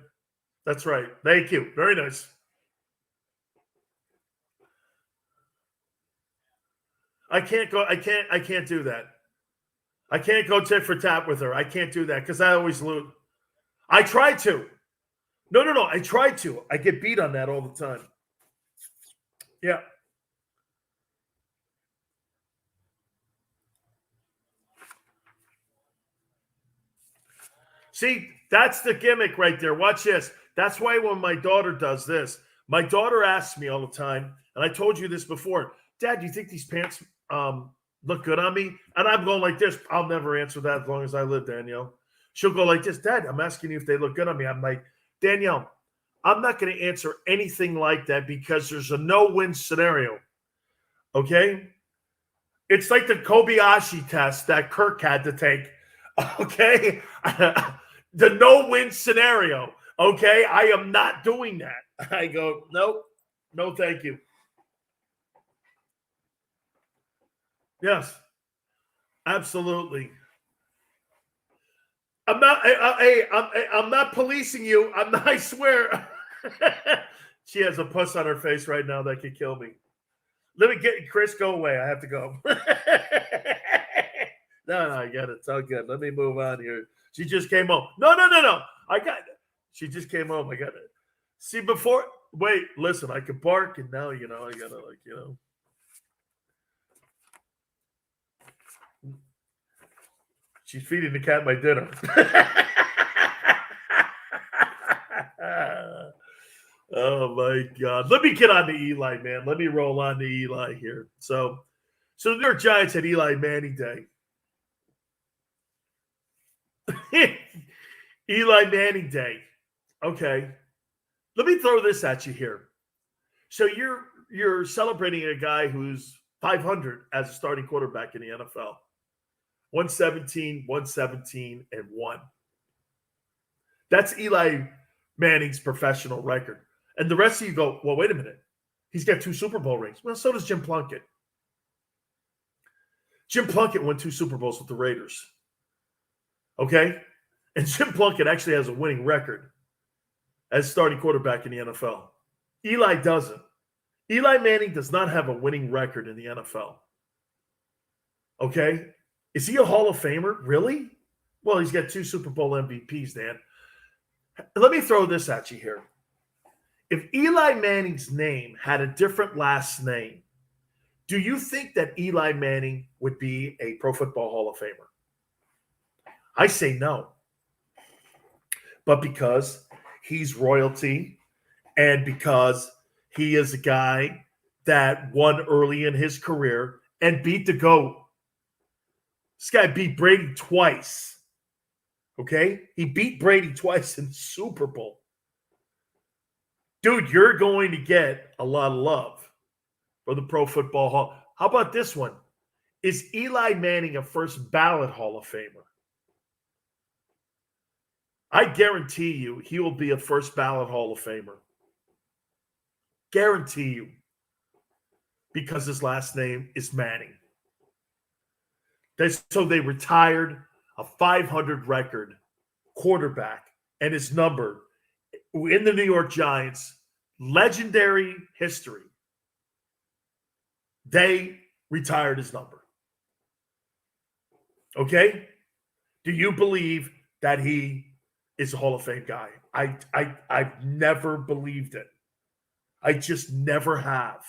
That's right. Thank you. Very nice. I can't do that. I can't go tit for tat with her. I can't do that because I always lose. I try to. No. I try to. I get beat on that all the time. Yeah. See, that's the gimmick right there. Watch this. That's why when my daughter does this, my daughter asks me all the time, and I told you this before, Dad, do you think these pants look good on me? And I'm going like this. I'll never answer that as long as I live, Danielle. She'll go like this, Dad, I'm asking you if they look good on me. I'm like, Danielle, I'm not going to answer anything like that because there's a no-win scenario. Okay? It's like the Kobayashi test that Kirk had to take. Okay? The no-win scenario. Okay? I am not doing that. I go, nope. No, thank you. Yes. Absolutely. I'm not. I'm not policing you. I swear. She has a puss on her face right now that could kill me. Let me get Chris. Go away. I have to go. No, I got it. It's all good. Let me move on here. She just came home. No. I got it. She just came home. I got it. See, before. Wait, listen. I could bark, and now I gotta She's feeding the cat my dinner. Oh my God. Let me get on to Eli, man. Let me roll on to Eli here. So the New York Giants had Eli Manning Day. Eli Manning Day. Okay. Let me throw this at you here. So you're celebrating a guy who's 500 as a starting quarterback in the NFL. 117, and 1. That's Eli Manning's professional record. And the rest of you go, well, wait a minute. He's got 2 Super Bowl rings. Well, so does Jim Plunkett. Jim Plunkett won 2 Super Bowls with the Raiders. Okay? And Jim Plunkett actually has a winning record as starting quarterback in the NFL. Eli doesn't. Eli Manning does not have a winning record in the NFL. Okay? Is he a Hall of Famer? Really? Well, he's got 2 Super Bowl MVPs, Dan. Let me throw this at you here. If Eli Manning's name had a different last name, do you think that Eli Manning would be a Pro Football Hall of Famer? I say no. But because he's royalty and because he is a guy that won early in his career and beat the GOAT, This guy beat Brady twice. Okay? He beat Brady twice in the Super Bowl. Dude, you're going to get a lot of love for the Pro Football Hall. How about this one? Is Eli Manning a first ballot Hall of Famer? I guarantee you he will be a first ballot Hall of Famer. Guarantee you. Because his last name is Manning. So they retired a 500 record quarterback and his number in the New York Giants, legendary history. They retired his number. Okay? Do you believe that he is a Hall of Fame guy? I've never believed it. I just never have.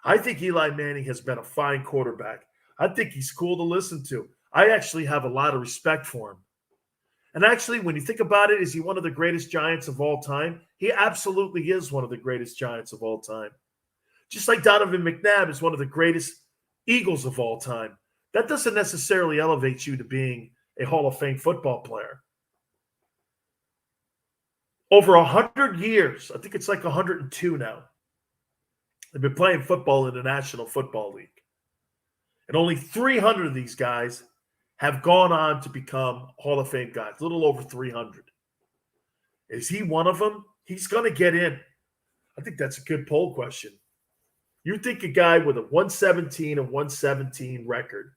I think Eli Manning has been a fine quarterback. I think he's cool to listen to. I actually have a lot of respect for him. And actually, when you think about it, is he one of the greatest Giants of all time? He absolutely is one of the greatest Giants of all time. Just like Donovan McNabb is one of the greatest Eagles of all time. That doesn't necessarily elevate you to being a Hall of Fame football player. Over 100 years, I think it's like 102 now, they've been playing football in the National Football League. And only 300 of these guys have gone on to become Hall of Fame guys, a little over 300. Is he one of them? He's going to get in. I think that's a good poll question. You think a guy with a 117 and 117 record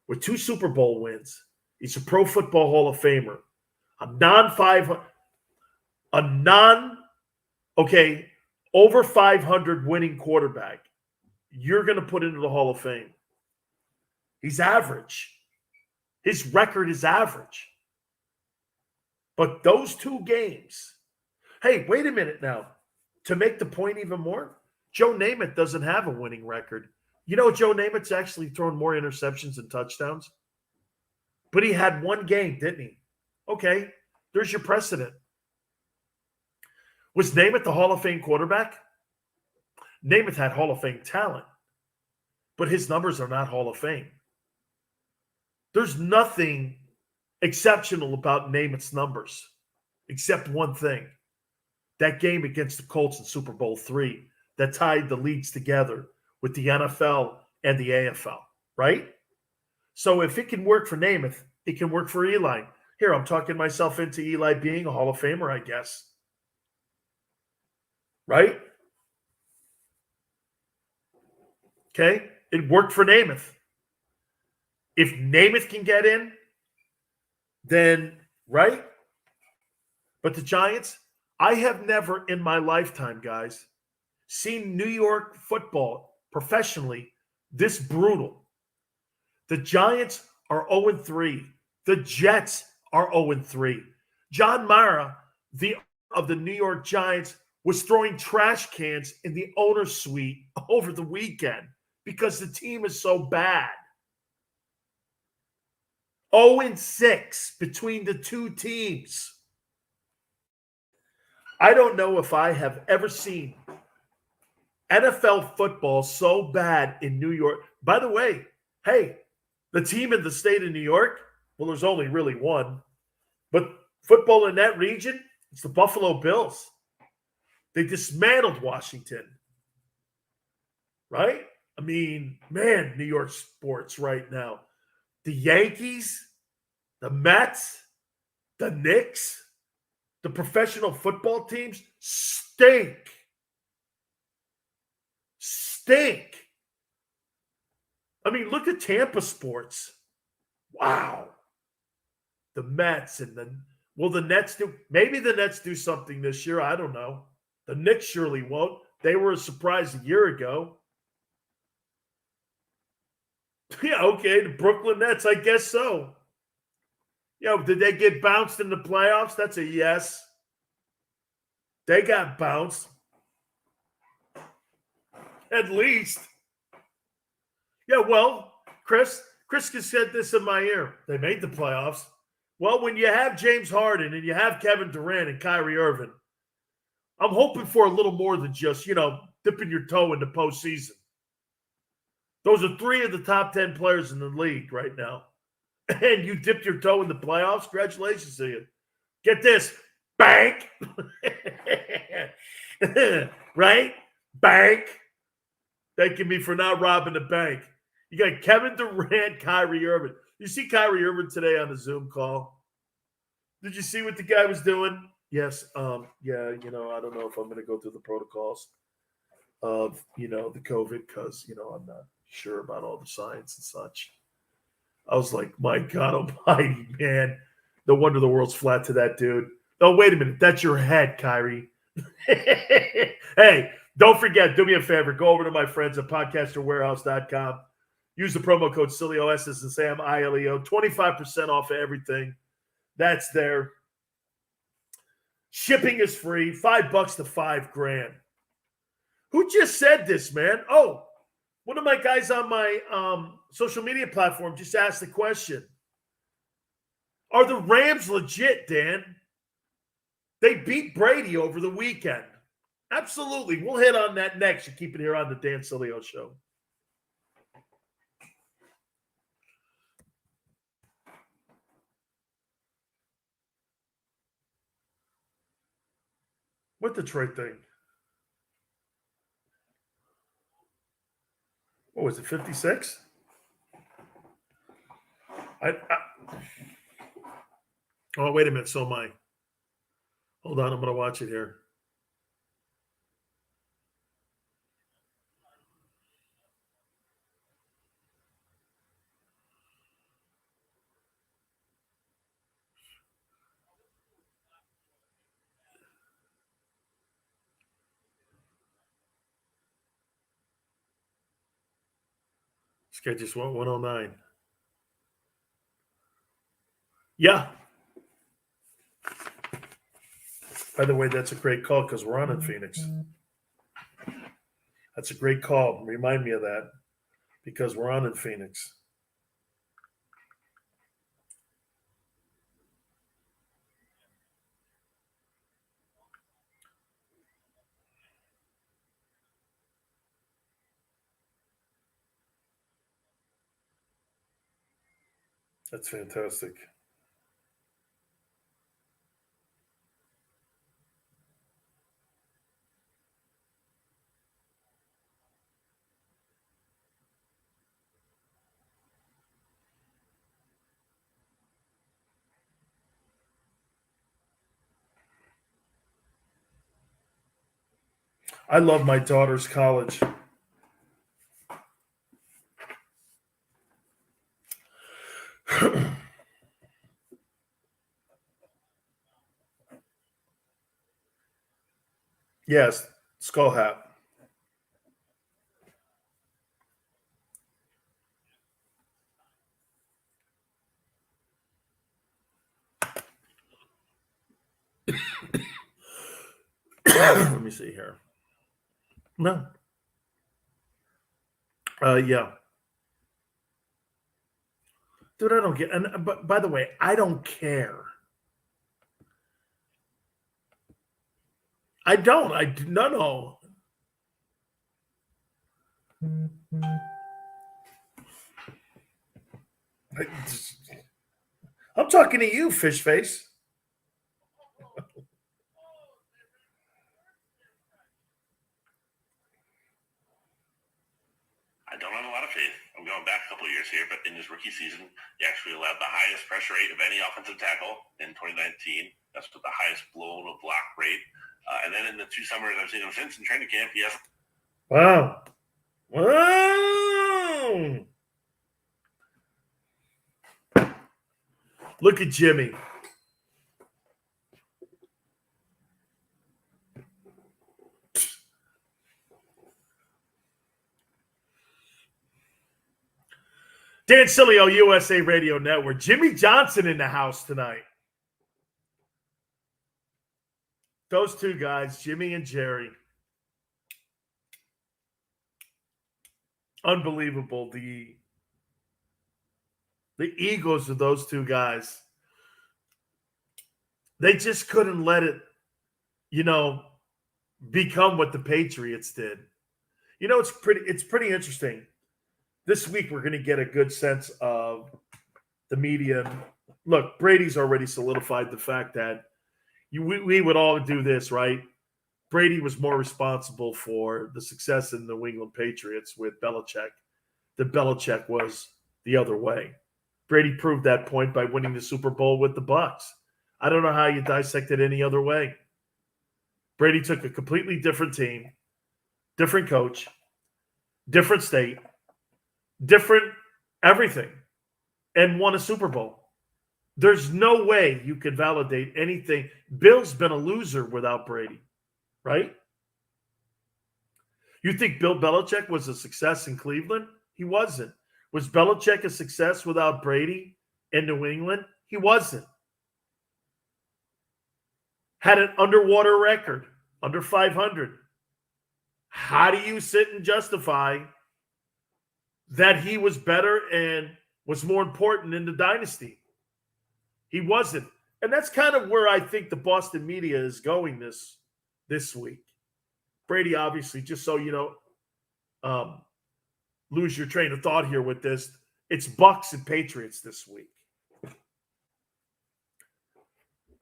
with 2 Super Bowl wins, he's a Pro Football Hall of Famer, over 500 winning quarterback, you're going to put into the Hall of Fame. He's average. His record is average. But those 2 games, hey, wait a minute now. To make the point even more, Joe Namath doesn't have a winning record. You know, Joe Namath's actually thrown more interceptions than touchdowns. But he had 1 game, didn't he? Okay, there's your precedent. Was Namath the Hall of Fame quarterback? Namath had Hall of Fame talent, but his numbers are not Hall of Fame. There's nothing exceptional about Namath's numbers, except one thing. That game against the Colts in Super Bowl III that tied the leagues together with the NFL and the AFL, right? So if it can work for Namath, it can work for Eli. Here, I'm talking myself into Eli being a Hall of Famer, I guess. Right? Okay? It worked for Namath. If Namath can get in, then, right? But the Giants, I have never in my lifetime, guys, seen New York football professionally this brutal. The Giants are 0-3. The Jets are 0-3. John Mara, of the New York Giants, was throwing trash cans in the owner's suite over the weekend because the team is so bad. 0-6 between the 2 teams. I don't know if I have ever seen NFL football so bad in New York. By the way, hey, the team in the state of New York, well, there's only really one. But football in that region, it's the Buffalo Bills. They dismantled Washington. Right? I mean, man, New York sports right now. The Yankees, the Mets, the Knicks, the professional football teams stink. Stink. I mean, look at Tampa sports. Wow. The Mets and the Nets do. Maybe the Nets do something this year. I don't know. The Knicks surely won't. They were a surprise a year ago. Yeah, okay, the Brooklyn Nets, I guess so. Did they get bounced in the playoffs? That's a yes. They got bounced. At least. Yeah, well, Chris said this in my ear. They made the playoffs. Well, when you have James Harden and you have Kevin Durant and Kyrie Irving, I'm hoping for a little more than just, dipping your toe in the postseason. Those are 3 of the top 10 players in the league right now. and you dipped your toe in the playoffs, congratulations to you. Get this, bank. Right? Bank. Thanking me for not robbing the bank. You got Kevin Durant, Kyrie Irving. You see Kyrie Irving today on the Zoom call? Did you see what the guy was doing? Yes. Yeah, I don't know if I'm going to go through the protocols of, the COVID because, I'm not sure about all the science and such. I was like, my God almighty, man. No wonder the world's flat to that dude. Oh, wait a minute. That's your head, Kyrie. Hey, don't forget, do me a favor. Go over to my friends at podcasterwarehouse.com. Use the promo code Sileo, S as in Sam, ILEO. 25% off of everything. That's there. Shipping is free. $5 to $5,000. Who just said this, man? Oh, one of my guys on my social media platform just asked the question. Are the Rams legit, Dan? They beat Brady over the weekend. Absolutely. We'll hit on that next. You keep it here on the Dan Sileo Show. What Detroit thing? What was it, 56? Oh, wait a minute. So am I. Hold on. I'm going to watch it here. This guy just went 109. Yeah. By the way, that's a great call because we're on in Phoenix. That's a great call. Remind me of that because we're on in Phoenix. That's fantastic. I love my daughter's college. Yes, skull hat. Let me see here. No. Yeah. Dude, I don't get. And but by the way, I don't care. I don't. No. I'm talking to you, fish face. I don't have a lot of faith. I'm going back a couple of years here, but in his rookie season, he actually allowed the highest pressure rate of any offensive tackle in 2019. That's with the highest blown block rate. And then in the 2 summers I've seen him since in training camp, he has. Wow. Wow. Look at Jimmy. Dan Sileo, USA Radio Network. Jimmy Johnson in the house tonight. Those two guys, Jimmy and Jerry. Unbelievable. The egos of those two guys. They just couldn't let it, become what the Patriots did. It's pretty interesting. This week we're going to get a good sense of the media. Look, Brady's already solidified the fact that we would all do this, right? Brady was more responsible for the success in the New England Patriots with Belichick than Belichick was the other way. Brady proved that point by winning the Super Bowl with the Bucs. I don't know how you dissect it any other way. Brady took a completely different team, different coach, different state, different everything, and won a Super Bowl. There's no way you could validate anything. Bill's been a loser without Brady, right? You think Bill Belichick was a success in Cleveland? He wasn't. Was Belichick a success without Brady in New England? He wasn't. Had an underwater record, under 500. How do you sit and justify that he was better and was more important in the dynasty? He wasn't. And that's kind of where I think the Boston media is going this week. Brady, obviously, just so you know, lose your train of thought here with this, it's Bucs and Patriots this week.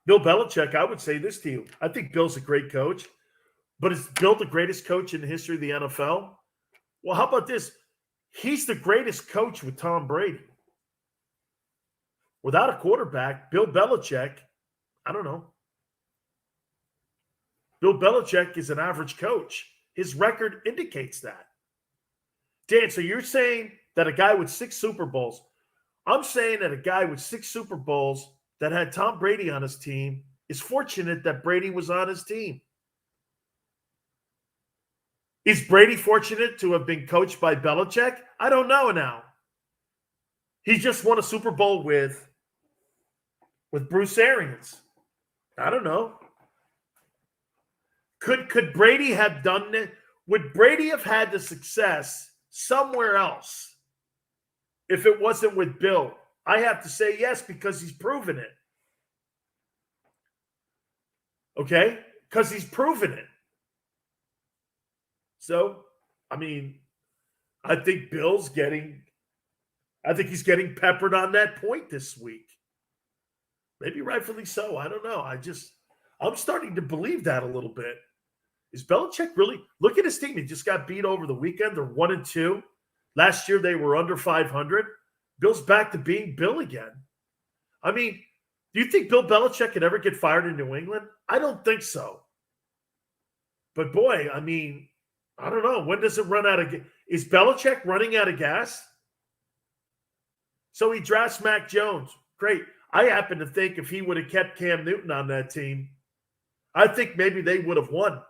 Bill Belichick, I would say this to you. I think Bill's a great coach, but is Bill the greatest coach in the history of the NFL? Well, how about this? He's the greatest coach with Tom Brady. Without a quarterback, Bill Belichick, I don't know. Bill Belichick is an average coach. His record indicates that. Dan, so you're saying that a guy with 6 Super Bowls, I'm saying that a guy with 6 Super Bowls that had Tom Brady on his team is fortunate that Brady was on his team. Is Brady fortunate to have been coached by Belichick? I don't know now. He just won a Super Bowl with Bruce Arians. I don't know. Could Brady have done it? Would Brady have had the success somewhere else if it wasn't with Bill? I have to say yes, because he's proven it. Okay? Because he's proven it. So, I mean, I think he's getting peppered on that point this week. Maybe rightfully so. I don't know. I'm starting to believe that a little bit. Is Belichick really? Look at his team. He just got beat over the weekend. They're 1-2. Last year they were under 500. Bill's back to being Bill again. I mean, do you think Bill Belichick could ever get fired in New England? I don't think so. But boy, I mean, I don't know. When does it run out of gas? Is Belichick running out of gas? So he drafts Mac Jones. Great. I happen to think if he would have kept Cam Newton on that team, I think maybe they would have won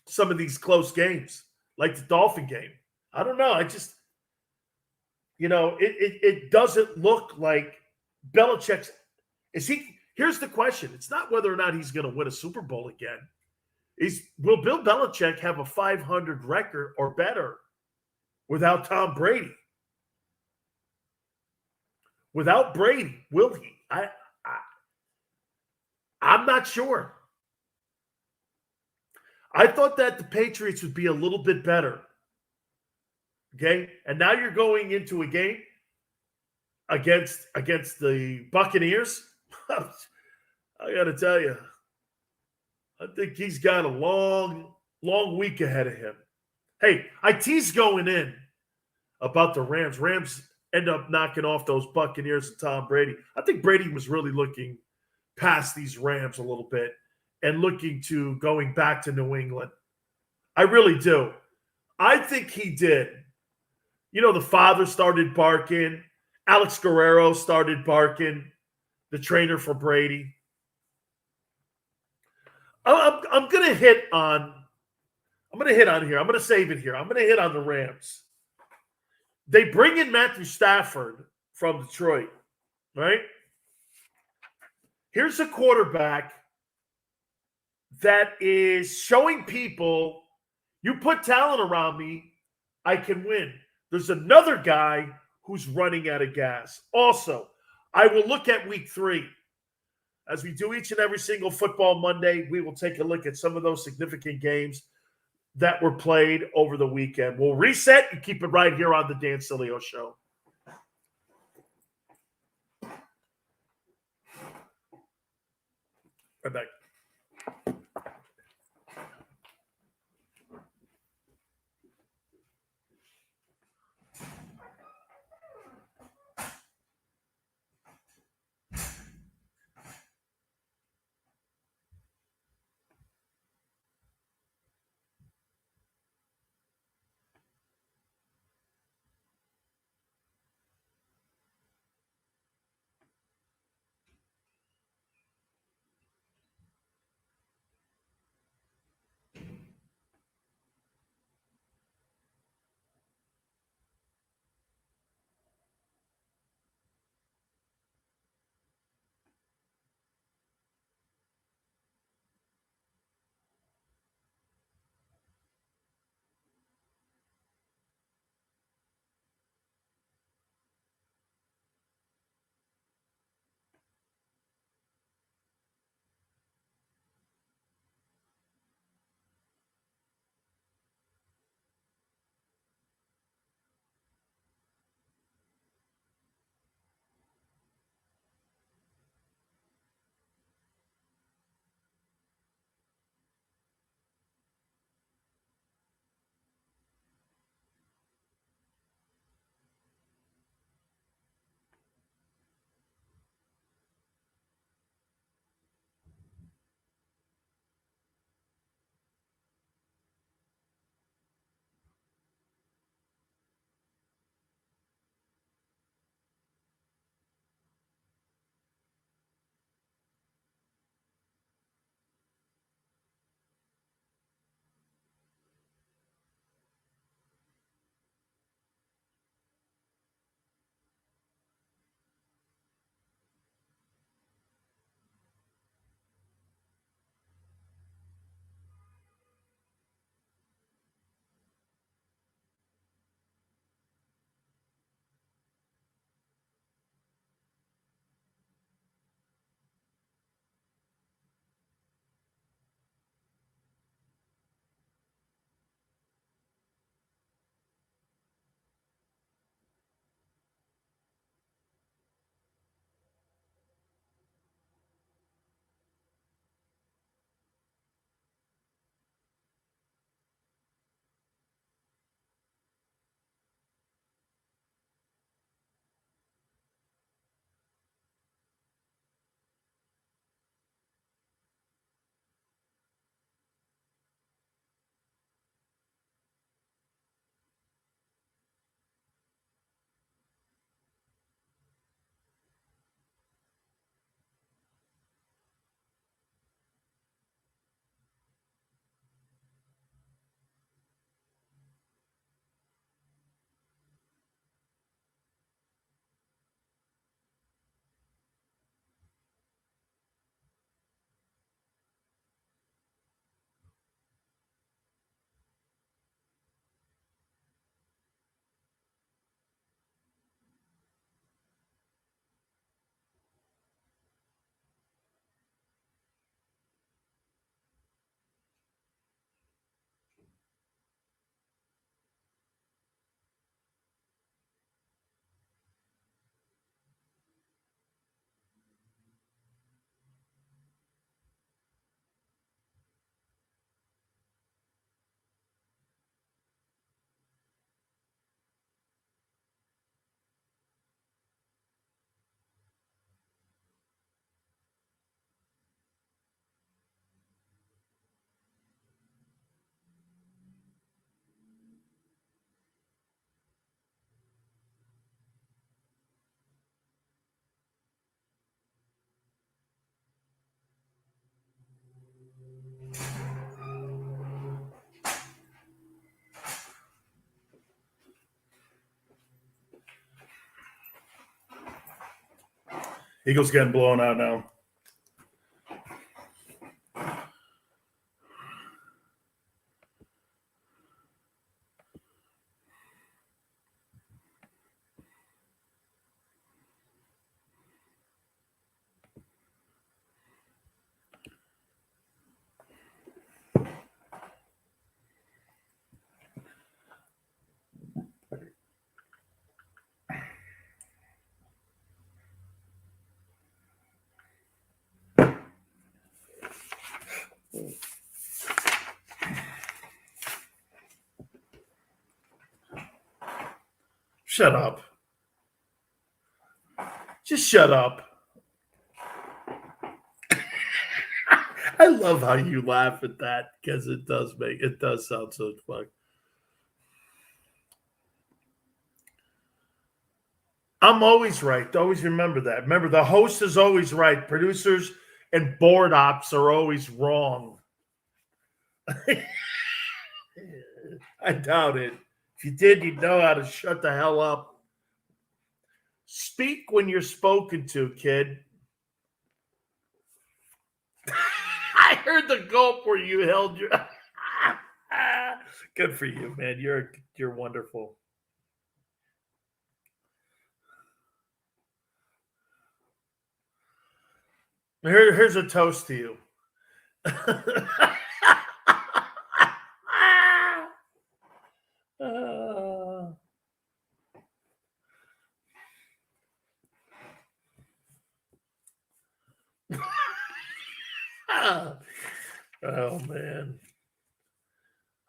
some of these close games, like the Dolphin game. I don't know. It doesn't look like Belichick's. Here's the question. It's not whether or not he's going to win a Super Bowl again. Will Bill Belichick have a 500 record or better without Tom Brady? Without Brady, will he? I'm not sure. I thought that the Patriots would be a little bit better. Okay? And now you're going into a game against the Buccaneers. I got to tell you, I think he's got a long, long week ahead of him. Hey, I teased going in about the Rams. Rams end up knocking off those Buccaneers and Tom Brady. I think Brady was really looking past these Rams a little bit and looking to going back to New England. I really do. I think he did. The father started barking. Alex Guerrero started barking, the trainer for Brady. I'm going to hit on here. I'm going to save it here. I'm going to hit on the Rams. They bring in Matthew Stafford from Detroit, right? Here's a quarterback that is showing people, you put talent around me, I can win. There's another guy who's running out of gas. Also, I will look at week 3. As we do each and every single football Monday, we will take a look at some of those significant games that were played over the weekend. We'll reset and keep it right here on the Dan Sileo Show. Right back. Eagles getting blown out now. Shut up. Just shut up. I love how you laugh at that because it does sound so fun. I'm always right. Always remember that. Remember, the host is always right. Producers and board ops are always wrong. I doubt it. If you did, you'd know how to shut the hell up. Speak when you're spoken to, kid. I heard the gulp where you held your. Good for you, man. You're wonderful. Here's a toast to you. Oh, man.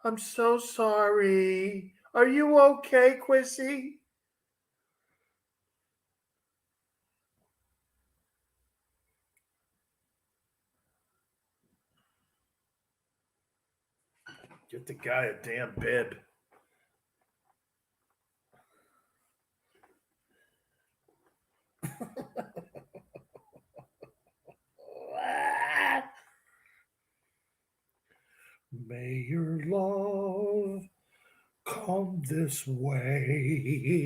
I'm so sorry. Are you okay, Quissy? Get the guy a damn bib. May your love come this way.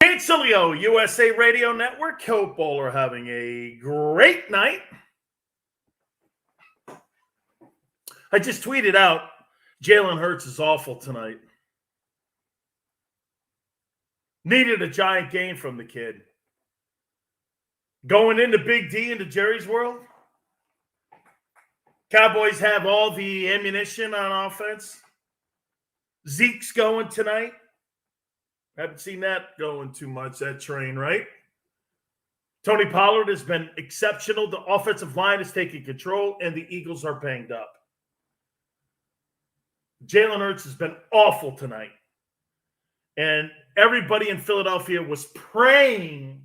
And Sileo, USA Radio Network. Hope all are having a great night. I just tweeted out Jalen Hurts is awful tonight. Needed a giant game from the kid. Going into Big D into Jerry's world. Cowboys have all the ammunition on offense. Zeke's going tonight. Haven't seen that going too much, that train, right? Tony Pollard has been exceptional. The offensive line is taking control, and the Eagles are banged up. Jalen Hurts has been awful tonight. And everybody in Philadelphia was praying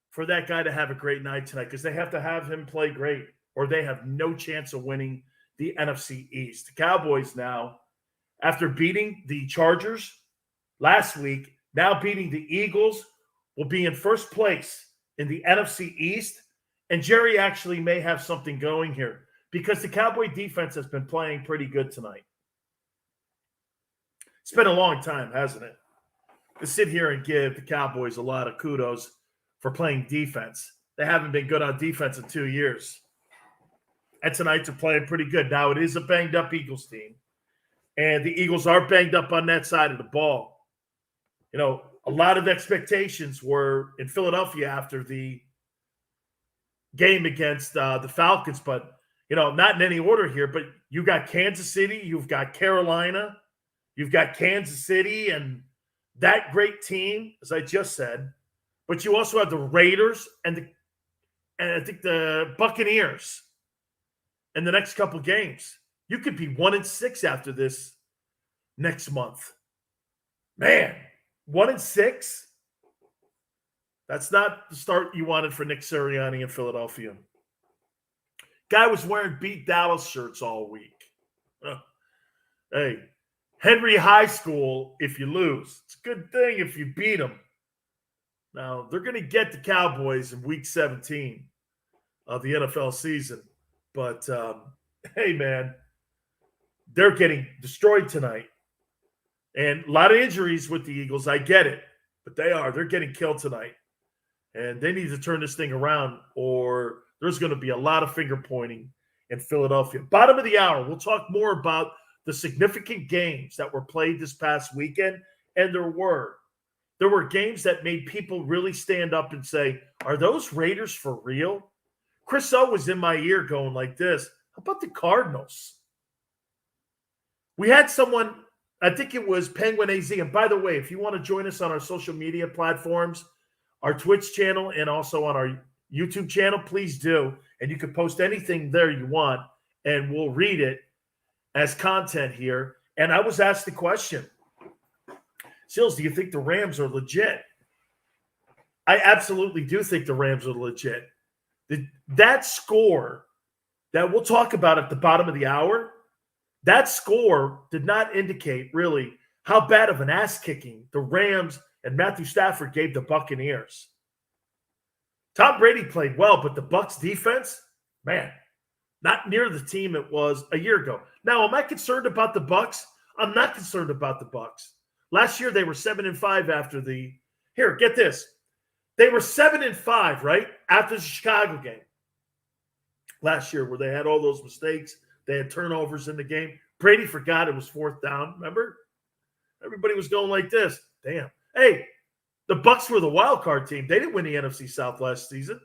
for that guy to have a great night tonight because they have to have him play great or they have no chance of winning the NFC East. The Cowboys now, after beating the Chargers last week, now beating the Eagles, will be in first place in the NFC East. And Jerry actually may have something going here because the Cowboy defense has been playing pretty good tonight. It's been a long time, hasn't it? To sit here and give the Cowboys a lot of kudos for playing defense. They haven't been good on defense in 2 years. And tonight they're playing pretty good. Now, it is a banged-up Eagles team. And the Eagles are banged up on that side of the ball. You know, a lot of expectations were in Philadelphia after the game against the Falcons. But, you know, not in any order here, but you got Kansas City, you've got Carolina, you've got Kansas City, and that great team, as I just said. But you also have the Raiders and I think the Buccaneers in the next couple games. You could be 1-6 after this next month. Man, 1-6? That's not the start you wanted for Nick Sirianni in Philadelphia. Guy was wearing beat Dallas shirts all week. Hey, Henry High School, if you lose. It's a good thing if you beat them. Now, they're going to get the Cowboys in Week 17 of the NFL season. But, hey, man, they're getting destroyed tonight. And a lot of injuries with the Eagles. I get it. But they're getting killed tonight. And they need to turn this thing around, or there's going to be a lot of finger pointing in Philadelphia. Bottom of the hour, we'll talk more about the significant games that were played this past weekend. And there were games that made people really stand up and say, are those Raiders for real? Chris O was in my ear going like this. How about the Cardinals? We had someone, I think it was Penguin AZ. And by the way, if you want to join us on our social media platforms, our Twitch channel, and also on our YouTube channel, please do. And you can post anything there you want, and we'll read it as content here. And I was asked the question, Sills, do you think the Rams are legit? I absolutely do think the Rams are legit. That score that we'll talk about at the bottom of the hour, that score did not indicate really how bad of an ass kicking the Rams and Matthew Stafford gave the Buccaneers. Tom Brady played well, but the Bucs defense, man, not near the team it was a year ago. Now, am I concerned about the Bucs? I'm not concerned about the Bucs. Last year they were 7-5 after the. Here, get this. They were 7-5, right, after the Chicago game last year, where they had all those mistakes. They had turnovers in the game. Brady forgot it was fourth down. Remember? Everybody was going like this. Damn. Hey, the Bucs were the wild card team. They didn't win the NFC South last season.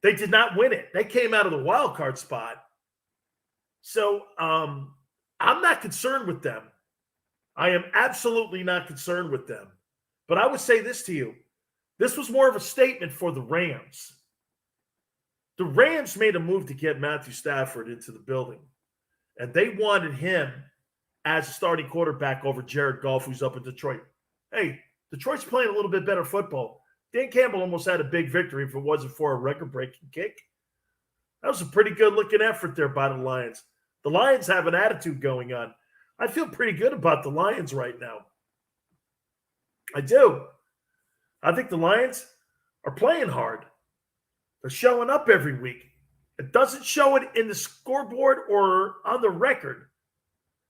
They did not win it. They came out of the wild card spot. So I'm not concerned with them. I am absolutely not concerned with them. But I would say this to you. This was more of a statement for the Rams. The Rams made a move to get Matthew Stafford into the building. And they wanted him as a starting quarterback over Jared Goff, who's up in Detroit. Hey, Detroit's playing a little bit better football. Dan Campbell almost had a big victory if it wasn't for a record-breaking kick. That was a pretty good-looking effort there by the Lions. The Lions have an attitude going on. I feel pretty good about the Lions right now. I do. I think the Lions are playing hard. They're showing up every week. It doesn't show it in the scoreboard or on the record,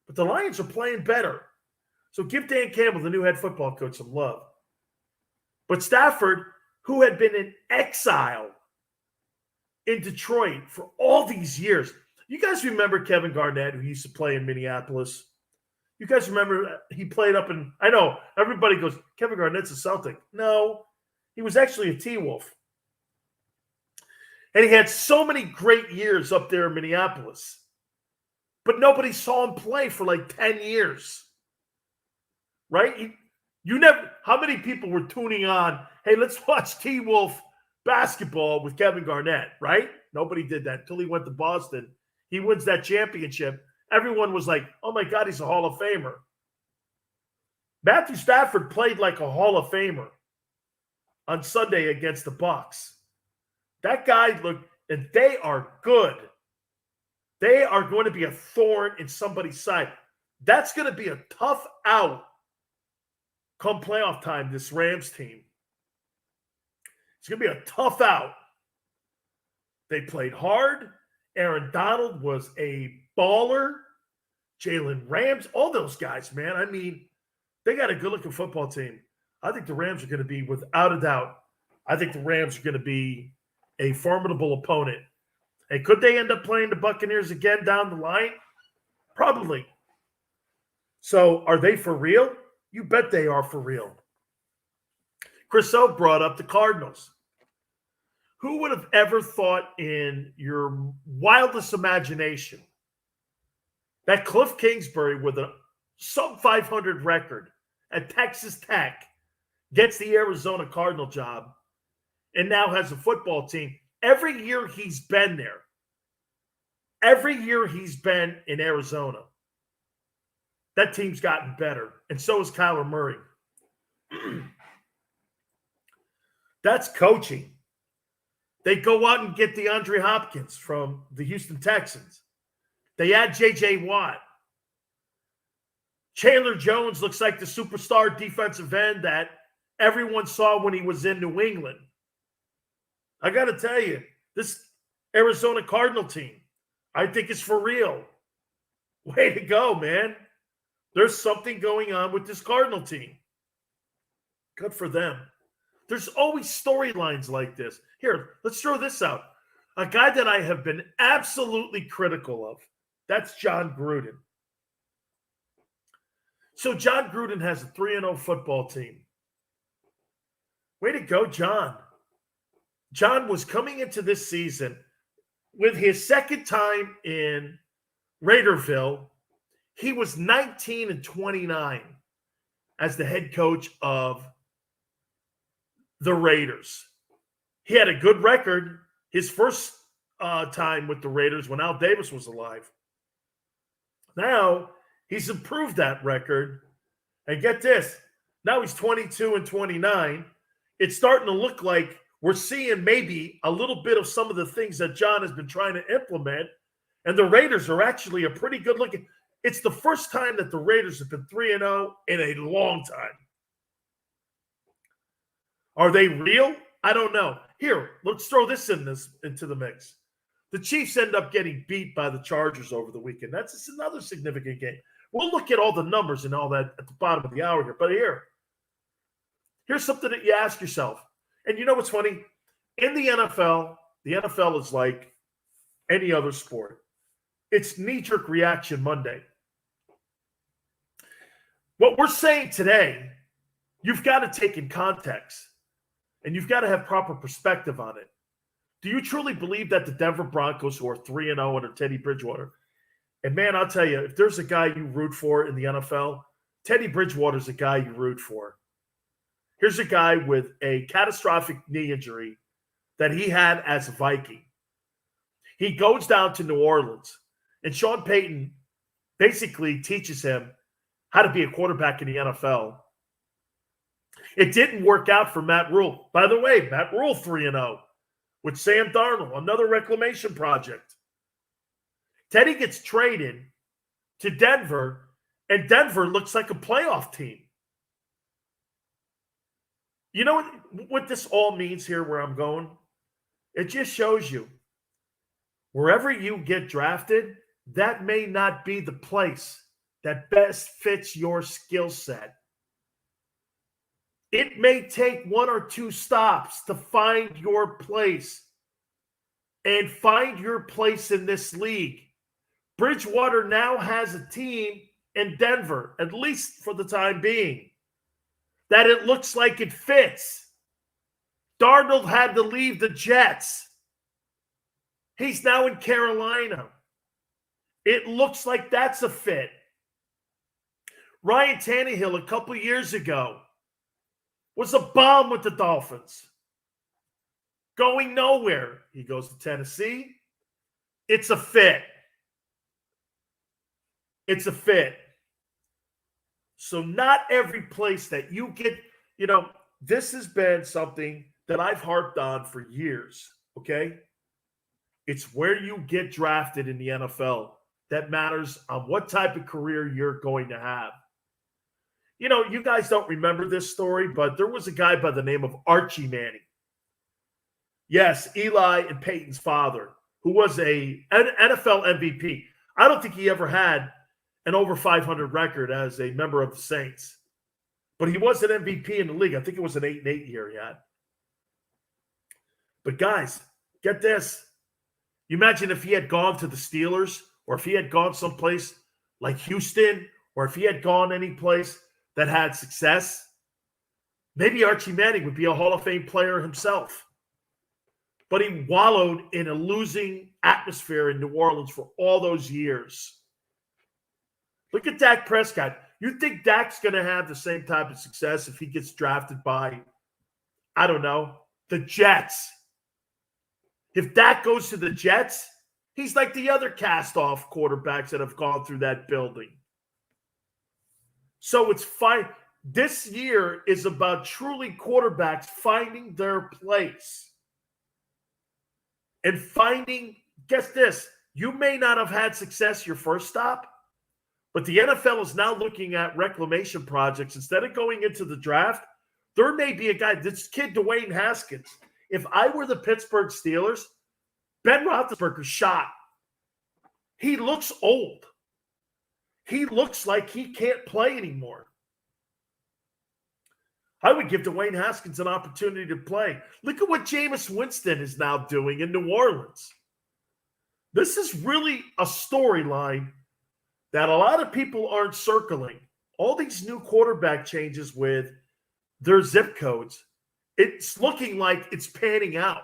but the Lions are playing better. So give Dan Campbell, the new head football coach, some love. But Stafford, who had been in exile in Detroit for all these years. You guys remember Kevin Garnett, who used to play in Minneapolis? You guys remember he played up in – I know, everybody goes, Kevin Garnett's a Celtic. No, he was actually a T-Wolf. And he had so many great years up there in Minneapolis. But nobody saw him play for like 10 years. Right? You never – how many people were tuning on, hey, let's watch T-Wolf basketball with Kevin Garnett, right? Nobody did that until he went to Boston. He wins that championship. Everyone was like, oh, my God, he's a Hall of Famer. Matthew Stafford played like a Hall of Famer on Sunday against the Bucs. That guy looked – and they are good. They are going to be a thorn in somebody's side. That's going to be a tough out come playoff time, this Rams team. It's going to be a tough out. They played hard. Aaron Donald was a baller. Jalen Rams, all those guys, man. I mean, they got a good-looking football team. I think the Rams are going to be, without a doubt, I think the Rams are going to be a formidable opponent. And could they end up playing the Buccaneers again down the line? Probably. So are they for real? You bet they are for real. Chris O brought up the Cardinals. Who would have ever thought in your wildest imagination that Cliff Kingsbury, with a sub-500 record at Texas Tech, gets the Arizona Cardinal job and now has a football team? Every year he's been there, every year he's been in Arizona, that team's gotten better, and so has Kyler Murray. That's coaching. They go out and get DeAndre Hopkins from the Houston Texans. They add J.J. Watt. Chandler Jones looks like the superstar defensive end that everyone saw when he was in New England. I got to tell you, this Arizona Cardinal team, I think it's for real. Way to go, man. There's something going on with this Cardinal team. Good for them. There's always storylines like this. Here, let's throw this out. A guy that I have been absolutely critical of, that's John Gruden. So John Gruden has a 3-0 football team. Way to go, John. John was coming into this season with his second time in Raiderville. He was 19-29 as the head coach of the Raiders. He had a good record his first time with the Raiders when Al Davis was alive. Now he's improved that record. And get this, now he's 22-29. It's starting to look like we're seeing maybe a little bit of some of the things that John has been trying to implement. And the Raiders are actually a pretty good looking. It's the first time that the Raiders have been 3-0 in a long time. Are they real? I don't know. Here, let's throw this into the mix. The Chiefs end up getting beat by the Chargers over the weekend. That's just another significant game. We'll look at all the numbers and all that at the bottom of the hour here. But here's something that you ask yourself. And you know what's funny? In the NFL is like any other sport. It's knee-jerk reaction Monday. What we're saying today, you've got to take in context. And you've got to have proper perspective on it. Do you truly believe that the Denver Broncos, who are 3-0 under Teddy Bridgewater, and man, I'll tell you, if there's a guy you root for in the NFL, Teddy Bridgewater's a guy you root for. Here's a guy with a catastrophic knee injury that he had as a Viking. He goes down to New Orleans, and Sean Payton basically teaches him how to be a quarterback in the NFL. It didn't work out for Matt Rule. By the way, Matt Rule 3-0 with Sam Darnold, another reclamation project. Teddy gets traded to Denver, and Denver looks like a playoff team. You know what this all means here where I'm going? It just shows you wherever you get drafted, that may not be the place that best fits your skill set. It may take one or two stops to find your place and find your place in this league. Bridgewater now has a team in Denver, at least for the time being, that it looks like it fits. Darnold had to leave the Jets. He's now in Carolina. It looks like that's a fit. Ryan Tannehill a couple years ago was a bomb with the Dolphins. Going nowhere. He goes to Tennessee. It's a fit. It's a fit. So not every place that you get, this has been something that I've harped on for years, okay? It's where you get drafted in the NFL that matters on what type of career you're going to have. You guys don't remember this story, but there was a guy by the name of Archie Manning. Yes, Eli and Peyton's father, who was an NFL MVP. I don't think he ever had an over 500 record as a member of the Saints. But he was an MVP in the league. I think it was an 8-8 year he had. But guys, get this. You imagine if he had gone to the Steelers, or if he had gone someplace like Houston, or if he had gone any place that had success, maybe Archie Manning would be a Hall of Fame player himself. But he wallowed in a losing atmosphere in New Orleans for all those years. Look at Dak Prescott. You think Dak's going to have the same type of success if he gets drafted by, I don't know, the Jets? If Dak goes to the Jets, he's like the other cast-off quarterbacks that have gone through that building. So it's fine. This year is about truly quarterbacks finding their place. And finding, guess this, you may not have had success your first stop, but the NFL is now looking at reclamation projects. Instead of going into the draft, there may be a guy, this kid Dwayne Haskins. If I were the Pittsburgh Steelers, Ben Roethlisberger's shot. He looks old. He looks like he can't play anymore. I would give Dwayne Haskins an opportunity to play. Look at what Jameis Winston is now doing in New Orleans. This is really a storyline that a lot of people aren't circling. All these new quarterback changes with their zip codes, it's looking like it's panning out.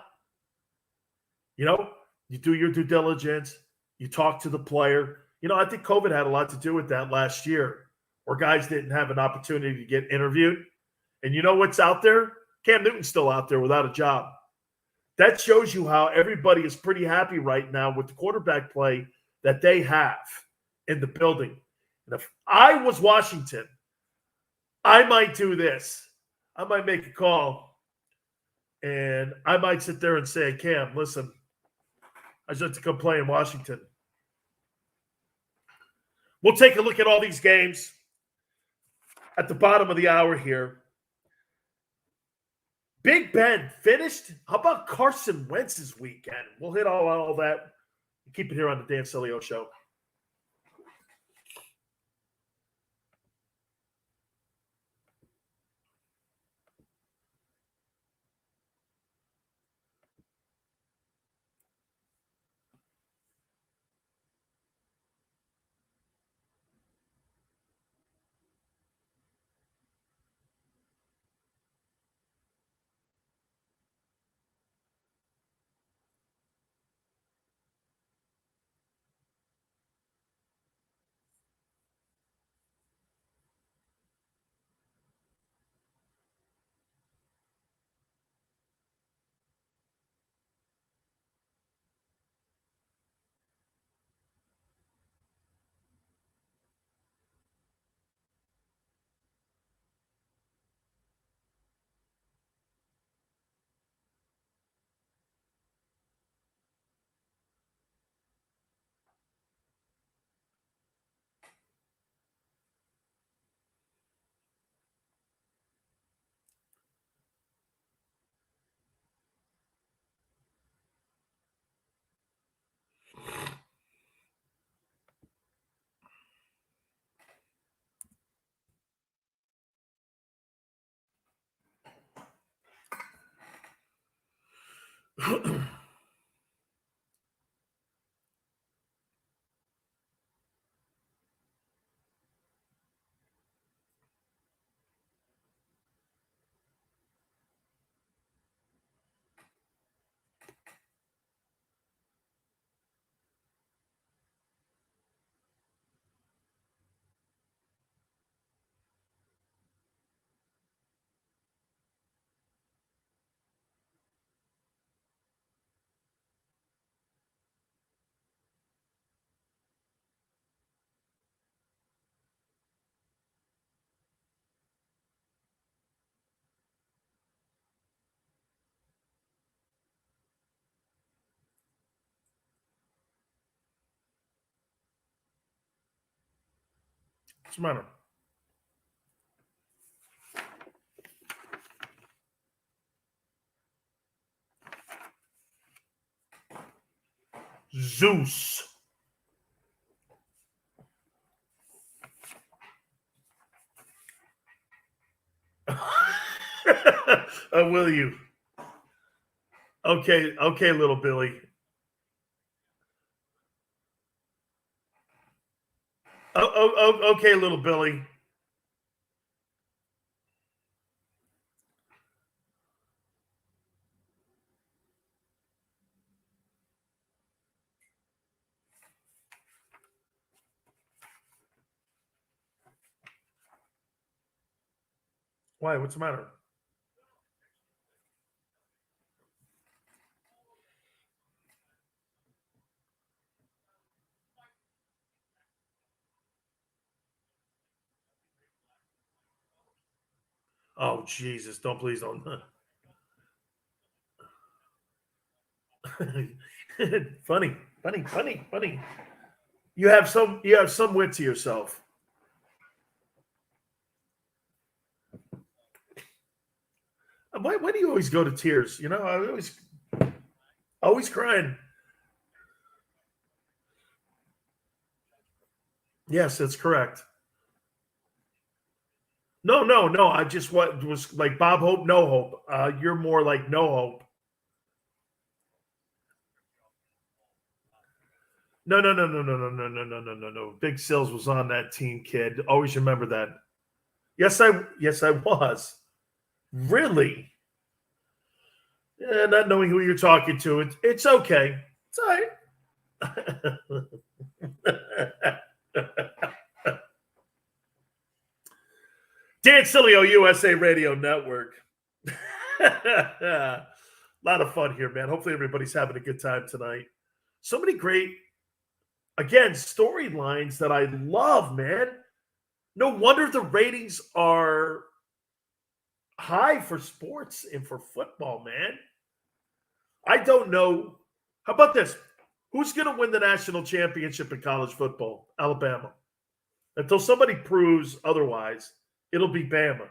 You know, you do your due diligence, you talk to the player. You know, I think COVID had a lot to do with that last year, where guys didn't have an opportunity to get interviewed. And you know what's out there? Cam Newton's still out there without a job. That shows you how everybody is pretty happy right now with the quarterback play that they have in the building. And if I was Washington, I might do this. I might make a call, and I might sit there and say, Cam, listen, I just have to come play in Washington. We'll take a look at all these games at the bottom of the hour here. Big Ben finished. How about Carson Wentz's weekend? We'll hit all that. Keep it here on the Dan Sileo Show. What's the matter? Zeus. Will you? Okay, little Billy. Okay, little Billy. Why? What's the matter? Oh, Jesus. Please don't. Funny. You have some wit to yourself. Why do you always go to tears? You know, I always crying. Yes, that's correct. No. I just was like Bob Hope, no hope. You're more like no hope. No. Big Sills was on that team, kid. Always remember that. Yes, I was. Really? Yeah, not knowing who you're talking to, it's okay. It's all right. Dan Sileo, USA Radio Network. A lot of fun here, man. Hopefully everybody's having a good time tonight. So many great, again, storylines that I love, man. No wonder the ratings are high for sports and for football, man. I don't know. How about this? Who's going to win the national championship in college football? Alabama. Until somebody proves otherwise, it'll be Bama.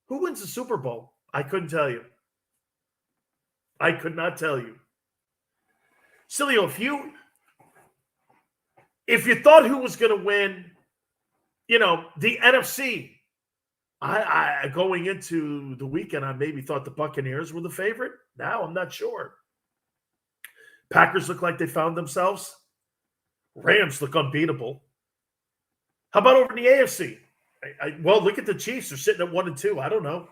Who wins the Super Bowl? I couldn't tell you. I could not tell you. Sileo, if you thought who was going to win, the NFC, I going into the weekend, I maybe thought the Buccaneers were the favorite. Now I'm not sure. Packers look like they found themselves. Rams look unbeatable. How about over in the AFC? Well, look at the Chiefs. They're sitting at 1-2. I don't know.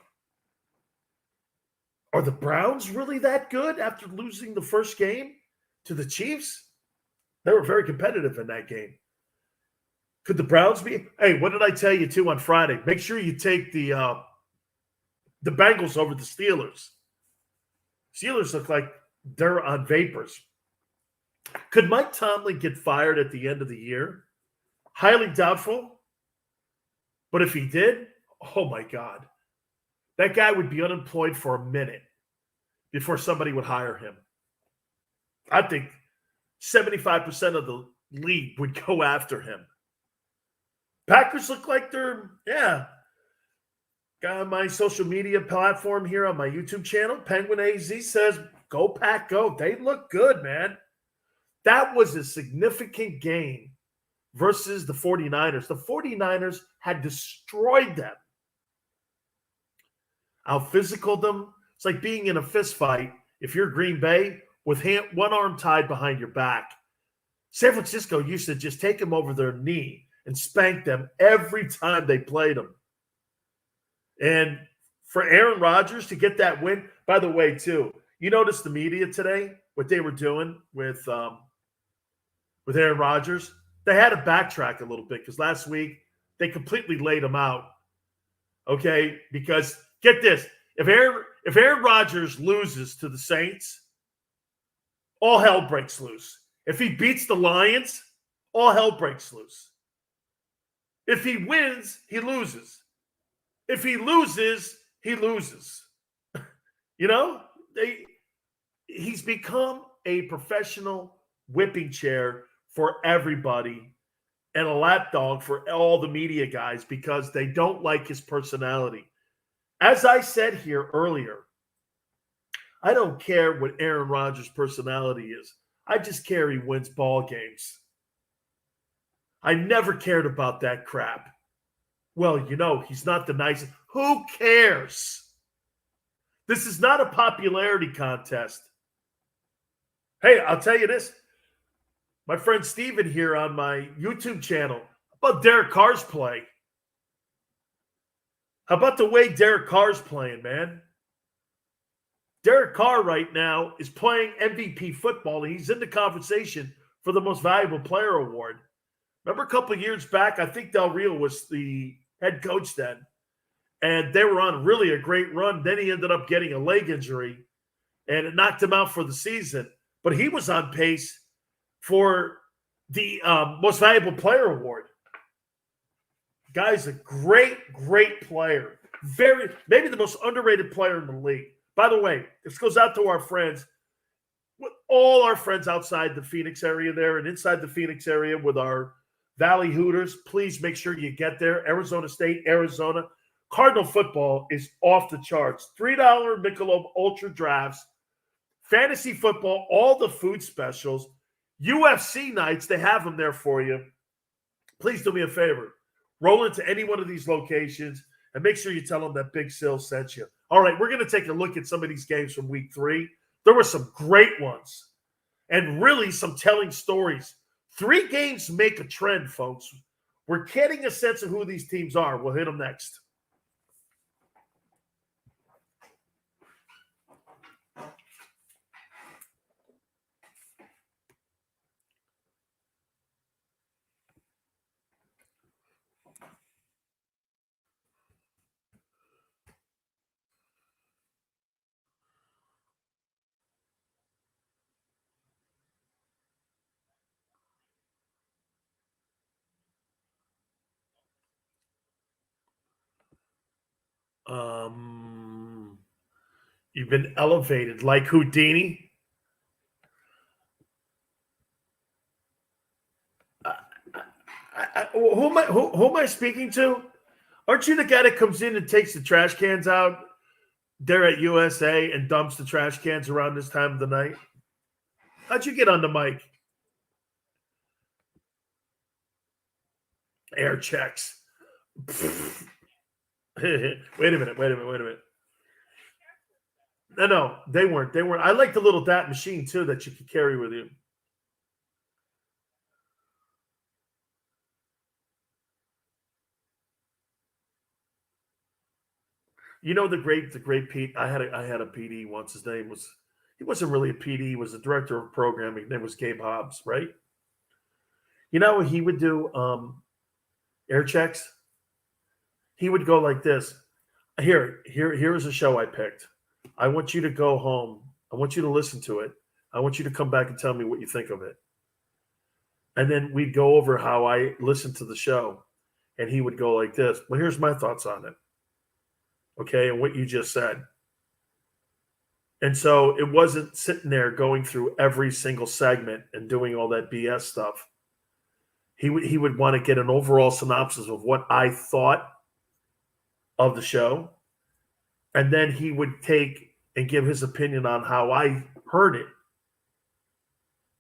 Are the Browns really that good after losing the first game to the Chiefs? They were very competitive in that game. Could the Browns be? Hey, what did I tell you too on Friday? Make sure you take the Bengals over the Steelers. Steelers look like they're on vapors. Could Mike Tomlin get fired at the end of the year? Highly doubtful. But if he did, oh my God. That guy would be unemployed for a minute before somebody would hire him. I think 75% of the league would go after him. Packers look like they're, Got on my social media platform here on my YouTube channel, Penguin AZ says, go Pack, go. They look good, man. That was a significant game versus the 49ers. The 49ers had destroyed them. Out-physical them. It's like being in a fist fight if you're Green Bay with one arm tied behind your back. San Francisco used to just take them over their knee and spank them every time they played them. And for Aaron Rodgers to get that win, by the way, too, you noticed the media today, what they were doing with Aaron Rodgers? They had to backtrack a little bit because last week they completely laid him out. Okay? Because get this, if Aaron Rodgers loses to the Saints, all hell breaks loose. If he beats the Lions, all hell breaks loose. If he wins, he loses. If he loses, he loses. He's become a professional whipping chair for everybody and a lapdog for all the media guys because they don't like his personality. As I said here earlier, I don't care what Aaron Rodgers' personality is. I just care he wins ball games. I never cared about that crap. Well, he's not the nicest. Who cares? This is not a popularity contest. Hey, I'll tell you this. My friend Steven here on my YouTube channel. How about Derek Carr's play? How about the way Derek Carr's playing, man? Derek Carr right now is playing MVP football. And he's in the conversation for the most valuable player award. Remember a couple of years back, I think Del Rio was the head coach then. And they were on really a great run. Then he ended up getting a leg injury. And it knocked him out for the season. But he was on pace for the most valuable player award. Guy's a great, great player. Maybe the most underrated player in the league. By the way, this goes out to our friends, all our friends outside the Phoenix area there and inside the Phoenix area with our Valley Hooters. Please make sure you get there. Arizona State, Arizona. Cardinal football is off the charts. $3 Michelob Ultra drafts, fantasy football, all the food specials, UFC nights, they have them there for you. Please do me a favor. Roll into any one of these locations. And make sure you tell them that Big Sil sent you. All right, we're going to take a look at some of these games from week 3. There were some great ones and really some telling stories. 3 games make a trend, folks. We're getting a sense of who these teams are. We'll hit them next. You've been elevated like Houdini. Who am I speaking to? Aren't you the guy that comes in and takes the trash cans out there at USA and dumps the trash cans around this time of the night? How'd you get on the mic? Air checks. Wait a minute. No, they weren't. I like the little DAT machine too that you could carry with you. You know the great Pete. I had a PD once. He wasn't really a PD. He was a director of programming. His name was Gabe Hobbs, right? You know what he would do? Air checks. He would go like this. Here's a show I picked. I want you to go home. I want you to listen to it. I want you to come back and tell me what you think of it. And then we'd go over how I listened to the show. And he would go like this. Well, here's my thoughts on it. Okay, and what you just said. And so it wasn't sitting there going through every single segment and doing all that BS stuff. He would want to get an overall synopsis of what I thought of the show. And then he would take and give his opinion on how I heard it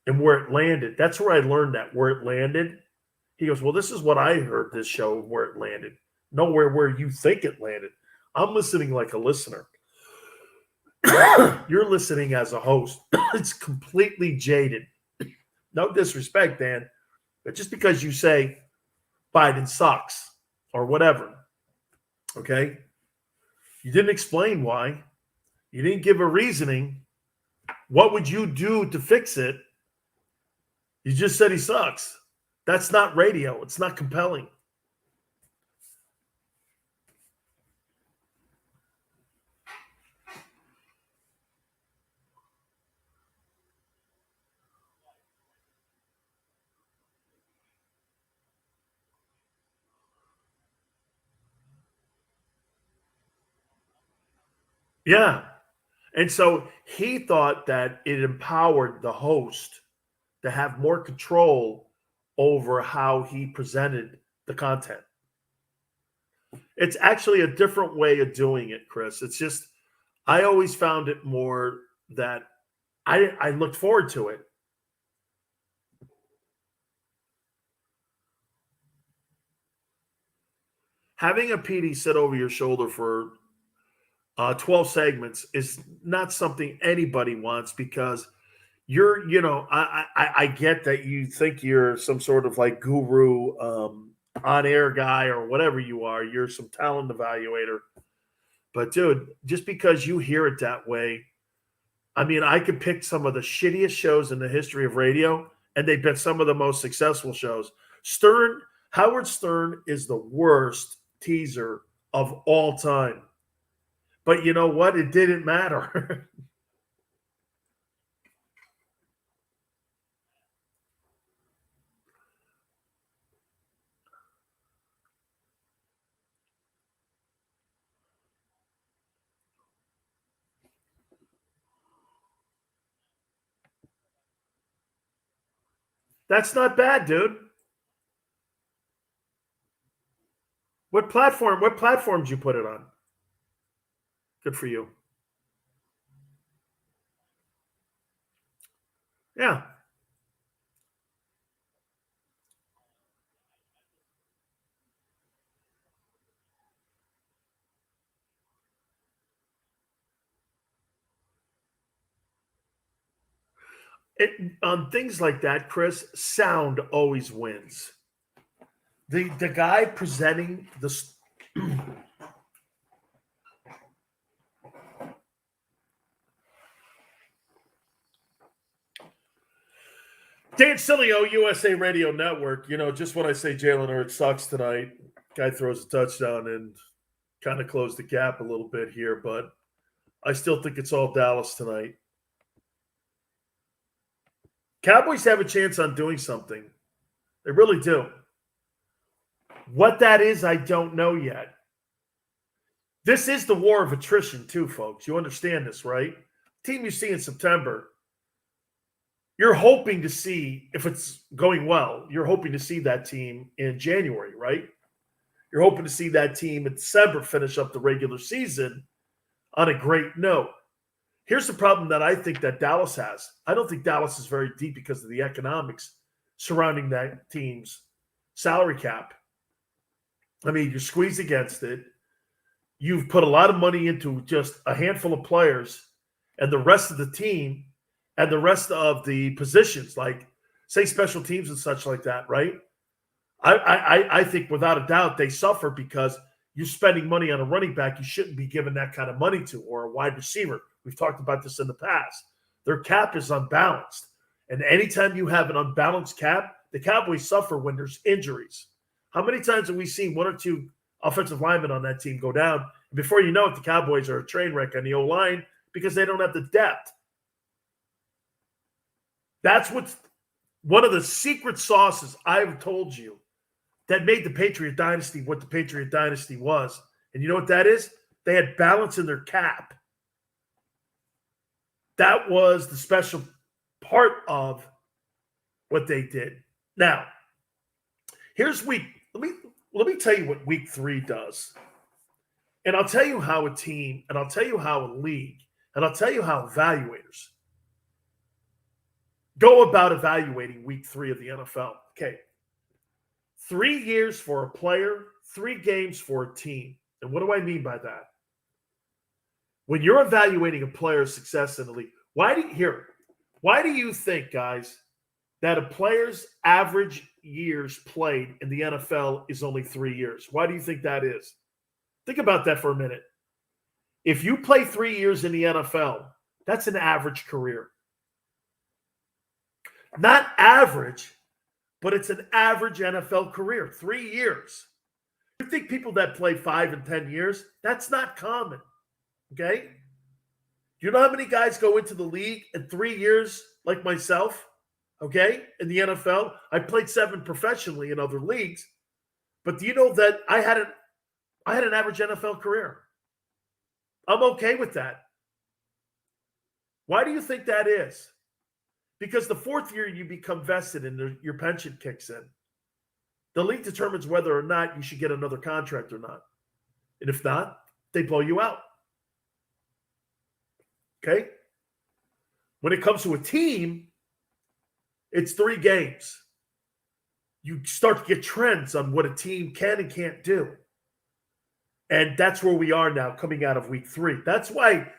and where it landed. That's where I learned that, where it landed. He goes, well, this is what I heard this show, where it landed. Nowhere where you think it landed. I'm listening like a listener. You're listening as a host. It's completely jaded. No disrespect, Dan, but just because you say Biden sucks or whatever, okay? You didn't explain why. You didn't give a reasoning. What would you do to fix it? You just said he sucks. That's not radio. It's not compelling. Yeah. And so he thought that it empowered the host to have more control over how he presented the content. It's actually a different way of doing it, Chris. It's just, I always found it more that I looked forward to it. Having a PD sit over your shoulder for 12 segments is not something anybody wants, because I get that you think you're some sort of like guru, on-air guy or whatever you are. You're some talent evaluator. But, dude, just because you hear it that way, I mean, I could pick some of the shittiest shows in the history of radio, and they've been some of the most successful shows. Howard Stern is the worst teaser of all time. But you know what? It didn't matter. That's not bad, dude. What platforms you put it on? Good for you. Yeah. On things like that, Chris, sound always wins. The guy presenting the Dan Sileo, USA Radio Network. Just when I say Jalen Hurts sucks tonight, guy throws a touchdown and kind of closed the gap a little bit here, but I still think it's all Dallas tonight. Cowboys have a chance on doing something. They really do. What that is, I don't know yet. This is the war of attrition, too, folks. You understand this, right? Team you see in September, you're hoping to see, if it's going well, you're hoping to see that team in January, right? You're hoping to see that team in December finish up the regular season on a great note. Here's the problem that I think that Dallas has. I don't think Dallas is very deep because of the economics surrounding that team's salary cap. I mean, you squeeze against it. You've put a lot of money into just a handful of players, and the rest of the team and the rest of the positions, like, say, special teams and such like that, right? I think without a doubt they suffer because you're spending money on a running back you shouldn't be giving that kind of money to, or a wide receiver. We've talked about this in the past. Their cap is unbalanced. And anytime you have an unbalanced cap, the Cowboys suffer when there's injuries. How many times have we seen one or two offensive linemen on that team go down? And before you know it, the Cowboys are a train wreck on the O-line because they don't have the depth. That's what's one of the secret sauces I've told you that made the Patriot Dynasty what the Patriot Dynasty was. And you know what that is? They had balance in their cap. That was the special part of what they did. Now, here's week. Let me tell you what week 3 does. And I'll tell you how a team, and I'll tell you how a league, and I'll tell you how evaluators go about evaluating week 3 of the NFL. Okay. 3 years for a player, 3 games for a team. And what do I mean by that? When you're evaluating a player's success in the league, why do you think, guys, that a player's average years played in the NFL is only 3 years? Why do you think that is? Think about that for a minute. If you play 3 years in the NFL, that's an average career. Not average, but it's an average NFL career, 3 years. You think people that play 5 and 10 years, that's not common, okay? Do you know how many guys go into the league in 3 years like myself, okay, in the NFL? I played 7 professionally in other leagues, but do you know that I had an average NFL career? I'm okay with that. Why do you think that is? Because the 4th year you become vested and your pension kicks in. The league determines whether or not you should get another contract or not. And if not, they blow you out. Okay? When it comes to a team, it's 3 games. You start to get trends on what a team can and can't do. And that's where we are now coming out of week 3. That's why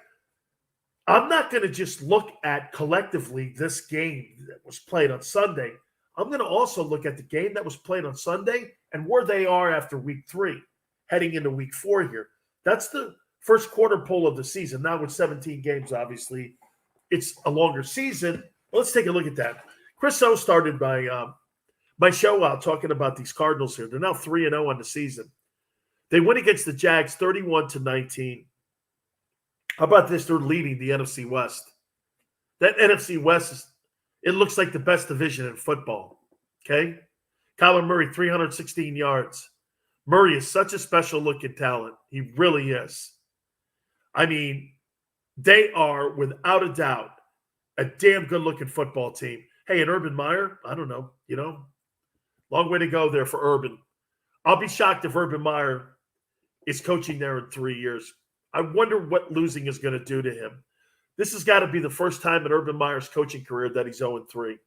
I'm not going to just look at collectively this game that was played on Sunday. I'm going to also look at the game that was played on Sunday and where they are after week 3, heading into week 4 here. That's the first quarter poll of the season. Now with 17 games, obviously, it's a longer season. Let's take a look at that. Chris O started my show out talking about these Cardinals here. They're now 3-0 on the season. They win against the Jags 31-19. How about this? They're leading the NFC West. That NFC West, it looks like the best division in football. Okay? Kyler Murray, 316 yards. Murray is such a special-looking talent. He really is. I mean, they are, without a doubt, a damn good-looking football team. Hey, and Urban Meyer, I don't know, long way to go there for Urban. I'll be shocked if Urban Meyer is coaching there in 3 years. I wonder what losing is going to do to him. This has got to be the first time in Urban Meyer's coaching career that he's 0-3.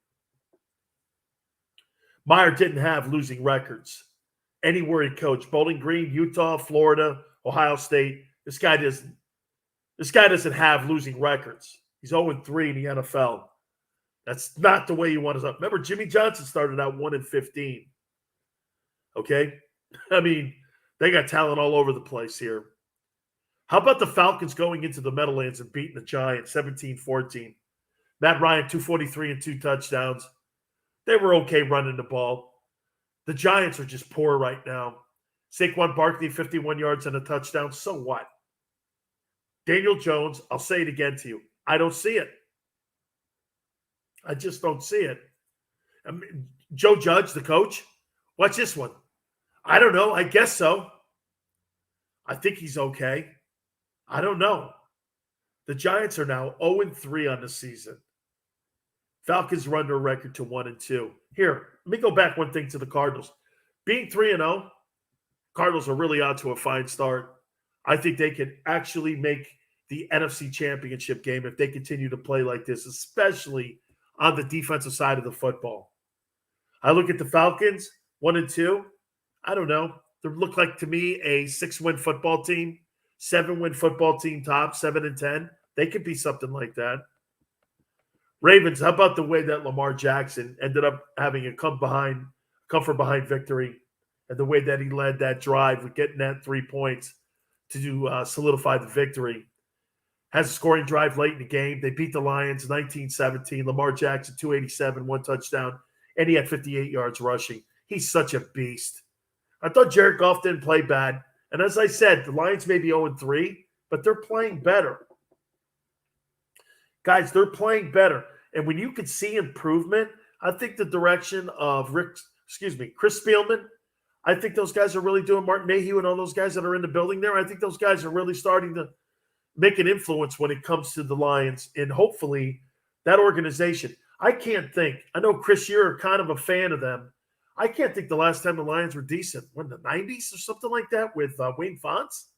Meyer didn't have losing records anywhere he coached. Bowling Green, Utah, Florida, Ohio State. This guy doesn't have losing records. He's 0-3 in the NFL. That's not the way you want to. Remember, Jimmy Johnson started out 1-15. Okay? I mean, they got talent all over the place here. How about the Falcons going into the Meadowlands and beating the Giants 17-14? Matt Ryan, 243 and 2 touchdowns. They were okay running the ball. The Giants are just poor right now. Saquon Barkley, 51 yards and a touchdown. So what? Daniel Jones, I'll say it again to you. I don't see it. I just don't see it. I mean, Joe Judge, the coach, watch this one. I don't know. I guess so. I think he's okay. I don't know. The Giants are now 0-3 on the season. Falcons run their record to 1-2. Here, let me go back one thing to the Cardinals. Being 3-0, Cardinals are really on to a fine start. I think they can actually make the NFC Championship game if they continue to play like this, especially on the defensive side of the football. I look at the Falcons, 1-2. I don't know. They look like to me a 6-win football team, 7-win football team top, 7-10. They could be something like that. Ravens, how about the way that Lamar Jackson ended up having a come from behind victory, and the way that he led that drive with getting that 3 points to solidify the victory. Has a scoring drive late in the game. They beat the Lions 19-17. Lamar Jackson, 287, 1 touchdown, and he had 58 yards rushing. He's such a beast. I thought Jared Goff didn't play bad. And as I said, the Lions may be 0-3, but they're playing better. Guys, they're playing better. And when you can see improvement, I think the direction of Chris Spielman, I think those guys are really doing, Martin Mayhew and all those guys that are in the building there, I think those guys are really starting to make an influence when it comes to the Lions and hopefully that organization. I can't think. I know, Chris, you're kind of a fan of them. I can't think the last time the Lions were decent. When, the 90s or something like that with Wayne Fontes?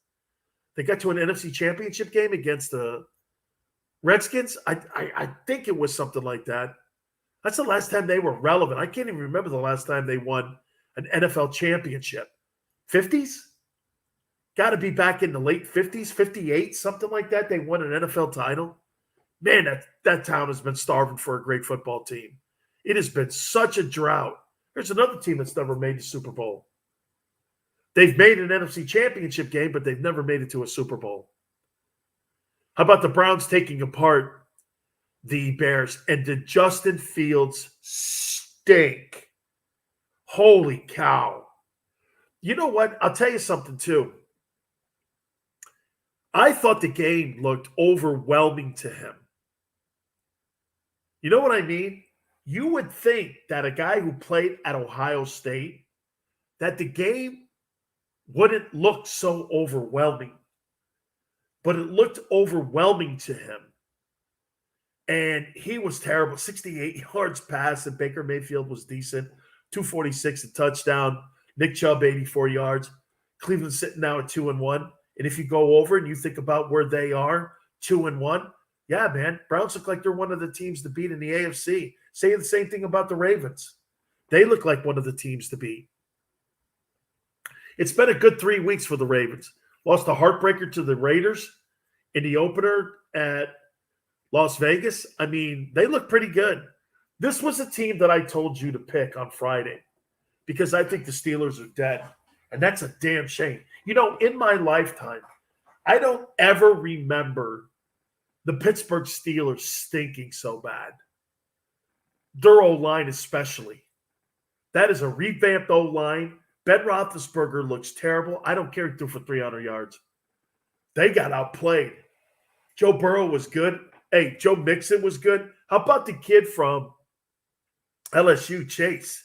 They got to an NFC Championship game against the Redskins. I think it was something like that. That's the last time they were relevant. I can't even remember the last time they won an NFL championship. 50s? Got to be back in the late 50s, 58, something like that. They won an NFL title. Man, that town has been starving for a great football team. It has been such a drought. There's another team that's never made the Super Bowl. They've made an NFC championship game, but they've never made it to a Super Bowl. How about the Browns taking apart the Bears? And did Justin Fields stink? Holy cow. You know what? I'll tell you something, too. I thought the game looked overwhelming to him. You know what I mean? You would think that a guy who played at Ohio State, that the game wouldn't look so overwhelming. But it looked overwhelming to him. And he was terrible. 68 yards pass, and Baker Mayfield was decent. 246 a touchdown. Nick Chubb, 84 yards. Cleveland sitting now at 2-1. And if you go over and you think about where they are, 2-1, yeah, man, Browns look like they're one of the teams to beat in the AFC. Say the same thing about the Ravens. They look like one of the teams to beat. It's been a good 3 weeks for the Ravens. Lost a heartbreaker to the Raiders in the opener at Las Vegas. I mean, they look pretty good. This was a team that I told you to pick on Friday because I think the Steelers are dead. And that's a damn shame. You know, in my lifetime, I don't ever remember the Pittsburgh Steelers stinking so bad. Their O-line especially. That is a revamped O-line. Ben Roethlisberger looks terrible. I don't care if he threw for 300 yards. They got outplayed. Joe Burrow was good. Hey, Joe Mixon was good. How about the kid from LSU, Chase?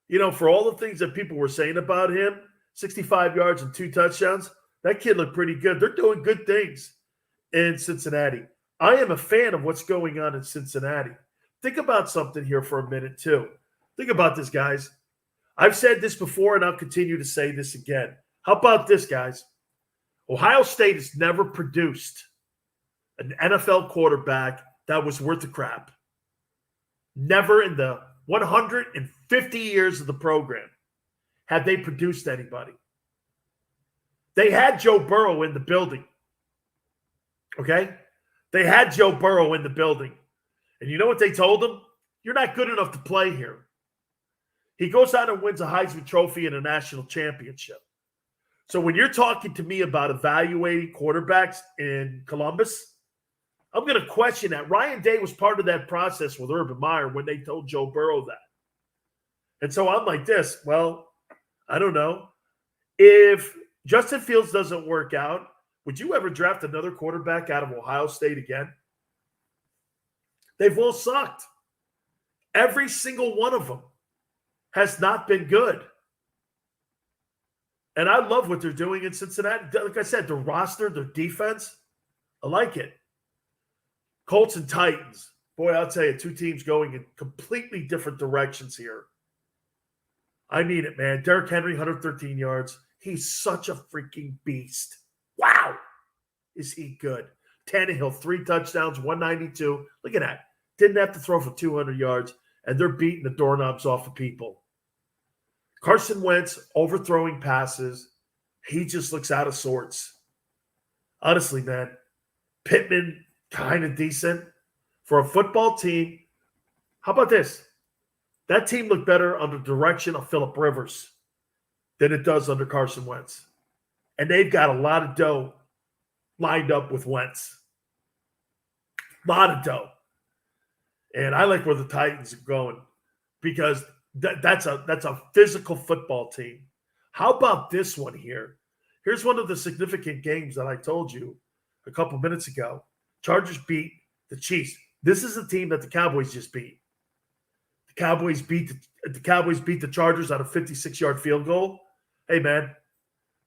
You know, for all the things that people were saying about him, 65 yards and 2 touchdowns, that kid looked pretty good. They're doing good things in Cincinnati. I am a fan of what's going on in Cincinnati. Think about something here for a minute, too. Think about this, guys. I've said this before, and I'll continue to say this again. How about this, guys? Ohio State has never produced an NFL quarterback that was worth the crap. Never in the 150 years of the program had they produced anybody. They had Joe Burrow in the building. Okay? They had Joe Burrow in the building. And you know what they told him? You're not good enough to play here. He goes out and wins a Heisman Trophy and a national championship. So when you're talking to me about evaluating quarterbacks in Columbus, I'm going to question that. Ryan Day was part of that process with Urban Meyer when they told Joe Burrow that. And so I'm like this, well, I don't know. If Justin Fields doesn't work out, would you ever draft another quarterback out of Ohio State again? They've all sucked. Every single one of them has not been good. And I love what they're doing in Cincinnati. Like I said, their roster, their defense, I like it. Colts and Titans. Boy, I'll tell you, two teams going in completely different directions here. I mean it, man. Derrick Henry, 113 yards. He's such a freaking beast. Wow. Is he good? Tannehill, 3 touchdowns, 192. Look at that. Didn't have to throw for 200 yards, and they're beating the doorknobs off of people. Carson Wentz, overthrowing passes. He just looks out of sorts. Honestly, man. Pittman, kind of decent. For a football team, how about this? That team looked better under the direction of Phillip Rivers than it does under Carson Wentz. And they've got a lot of dough lined up with Wentz. A lot of dough. And I like where the Titans are going because that's a physical football team. How about this one here? Here's one of the significant games that I told you a couple minutes ago. Chargers beat the Chiefs. This is a team that the Cowboys just beat. The Cowboys beat the Chargers on a 56-yard field goal. Hey, man,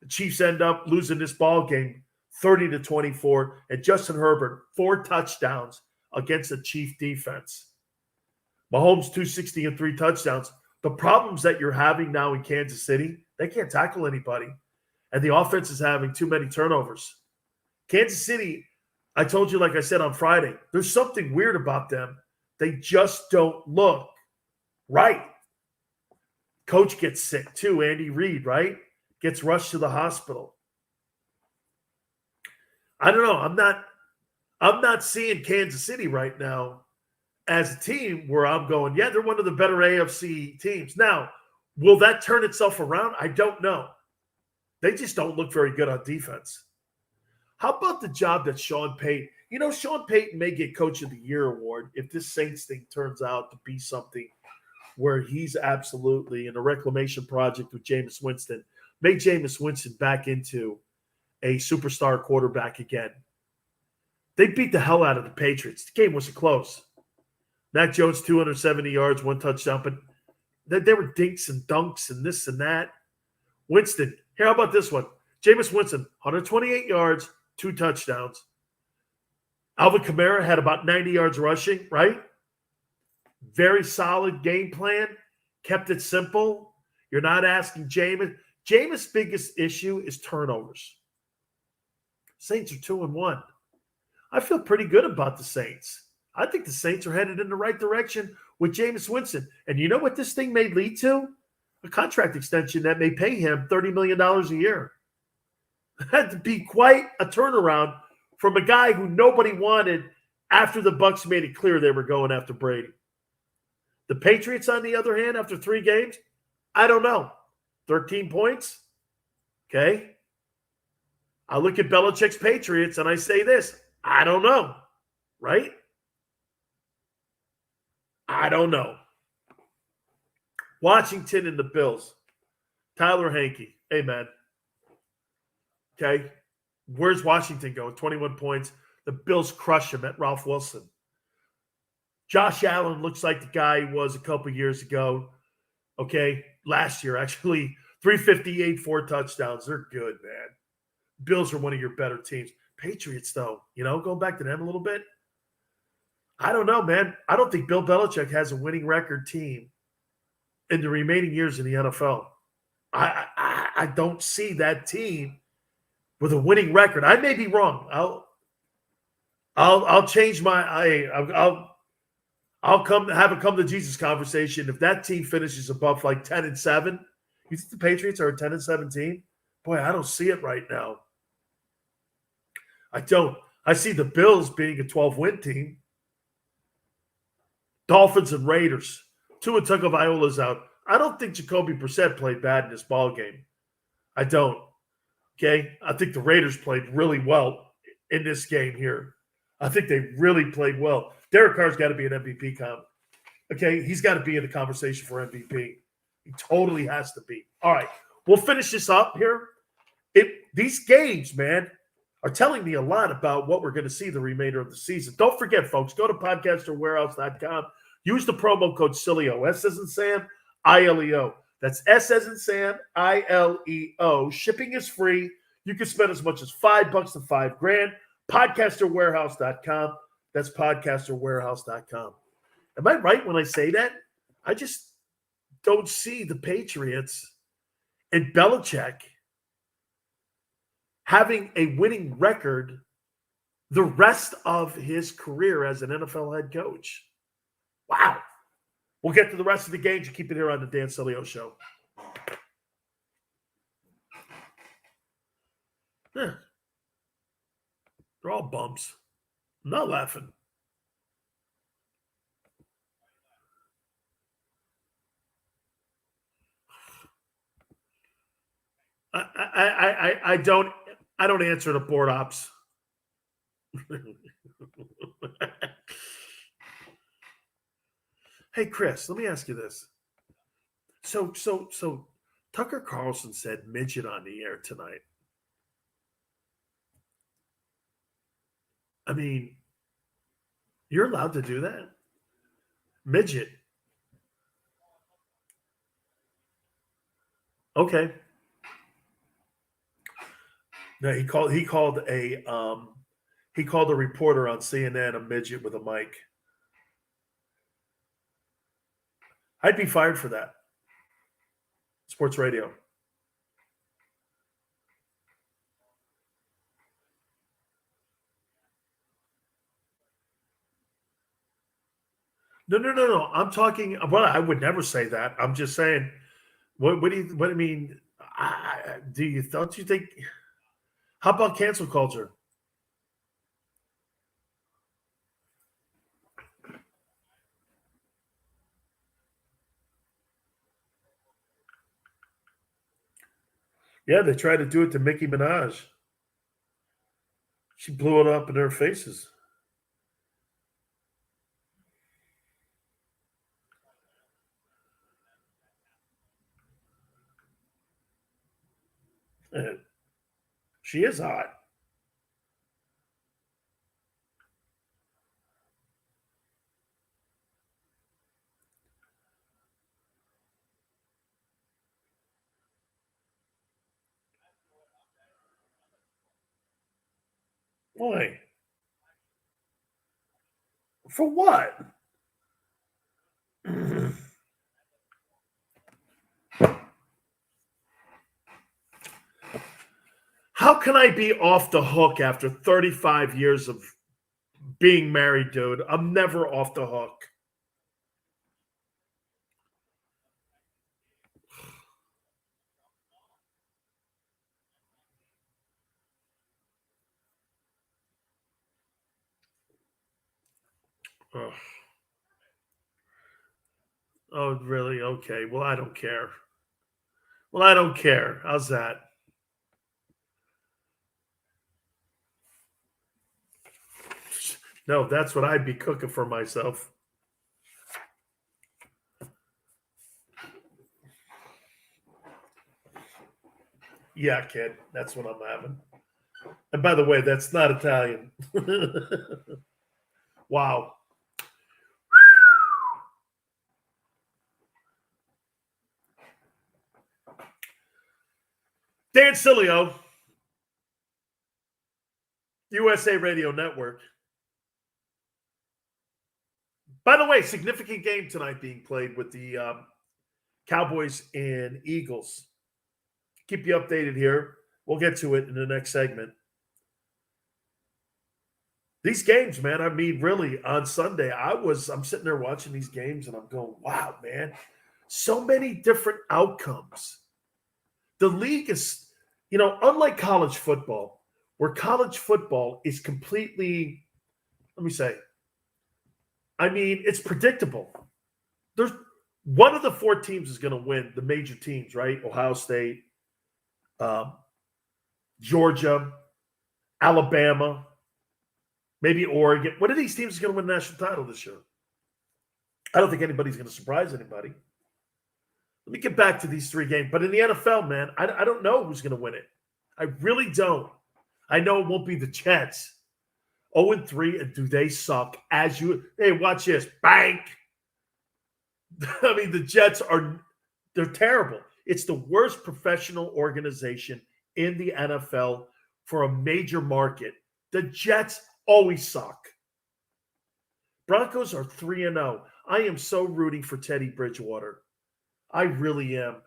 the Chiefs end up losing this ball game 30-24, and Justin Herbert, 4 touchdowns against the Chief defense. Mahomes, 260 and 3 touchdowns. The problems that you're having now in Kansas City, they can't tackle anybody, and the offense is having too many turnovers. Kansas City, I told you, like I said on Friday, there's something weird about them. They just don't look right. Coach gets sick too, Andy Reid, right? Gets rushed to the hospital. I don't know. I'm not seeing Kansas City right now as a team where I'm going, yeah, they're one of the better AFC teams. Now, will that turn itself around? I don't know. They just don't look very good on defense. How about the job that Sean Payton? You know, Sean Payton may get Coach of the Year award if this Saints thing turns out to be something where he's absolutely in a reclamation project with Jameis Winston. Make Jameis Winston back into a superstar quarterback again. They beat the hell out of the Patriots. The game wasn't close. Mac Jones, 270 yards, 1 touchdown, but they were dinks and dunks and this and that. Winston, here, how about this one? Jameis Winston, 128 yards, 2 touchdowns. Alvin Kamara had about 90 yards rushing, right? Very solid game plan. Kept it simple. You're not asking Jameis. Jameis' biggest issue is turnovers. Saints are 2-1. I feel pretty good about the Saints. I think the Saints are headed in the right direction with Jameis Winston. And you know what this thing may lead to? A contract extension that may pay him $30 million a year. That'd be quite a turnaround from a guy who nobody wanted after the Bucs made it clear they were going after Brady. The Patriots, on the other hand, after 3 games, I don't know. 13 points? Okay. I look at Belichick's Patriots and I say this. I don't know. Right? I don't know. Washington and the Bills. Tyler Hanke. Hey, man. Okay. Where's Washington going? 21 points. The Bills crush him at Ralph Wilson. Josh Allen looks like the guy he was a couple years ago. Okay. Last year, actually. 358, 4 touchdowns. They're good, man. Bills are one of your better teams. Patriots, though, going back to them a little bit. I don't know, man. I don't think Bill Belichick has a winning record team in the remaining years in the NFL. I don't see that team with a winning record. I may be wrong. I'll change my I'll have a come to Jesus conversation. If that team finishes above like 10-7, you think the Patriots are a 10-7 team? Boy, I don't see it right now. I don't. I see the Bills being a 12-win team. Dolphins and Raiders. Tua Tagovailoa's out. I don't think Jacoby Brissett played bad in this ball game. I don't. Okay? I think the Raiders played really well in this game here. I think they really played well. Derek Carr's got to be an MVP comp. Okay? He's got to be in the conversation for MVP. He totally has to be. All right. We'll finish this up here. These games, man, are telling me a lot about what we're going to see the remainder of the season. Don't forget, folks, go to podcasterwarehouse.com. Use the promo code Sileo, S as in Sam, I-L-E-O. That's S as in Sam, I-L-E-O. Shipping is free. You can spend as much as $5 to $5,000. Podcasterwarehouse.com. That's podcasterwarehouse.com. Am I right when I say that? I just don't see the Patriots and Belichick having a winning record the rest of his career as an NFL head coach. Wow. We'll get to the rest of the games. You keep it here on the Dan Sileo Show. Yeah. They're all bumps. I'm not laughing. I don't answer to board ops. Hey, Chris, let me ask you this. So Tucker Carlson said midget on the air tonight. I mean, you're allowed to do that? Midget. Okay. No, he called a reporter on CNN a midget with a mic. I'd be fired for that. Sports radio. No. I'm talking. Well, I would never say that. I'm just saying. What do you mean? Don't you think? How about cancel culture? Yeah, they tried to do it to Nicki Minaj. She blew it up in their faces. And she is hot. Why? For what? How can I be off the hook after 35 years of being married, dude? I'm never off the hook. Ugh. Oh, really? Okay. Well, I don't care. How's that? No, that's what I'd be cooking for myself. Yeah, kid. That's what I'm having. And by the way, that's not Italian. Wow. Dan Sileo, USA Radio Network. By the way, significant game tonight being played with the Cowboys and Eagles. Keep you updated here. We'll get to it in the next segment. These games, man, I mean, really, on Sunday, I'm sitting there watching these games and I'm going, wow, man, so many different outcomes. The league is, unlike college football, where college football is completely, let me say, I mean, it's predictable. There's one of the 4 teams is going to win, the major teams, right? Ohio State, Georgia, Alabama, maybe Oregon. One of these teams is going to win the national title this year. I don't think anybody's going to surprise anybody. Let me get back to these 3 games. But in the NFL, man, I don't know who's going to win it. I really don't. I know it won't be the Jets. 0-3, and do they suck? Hey, watch this. Bang! I mean, the Jets they're terrible. It's the worst professional organization in the NFL for a major market. The Jets always suck. Broncos are 3-0. I am so rooting for Teddy Bridgewater. I really am.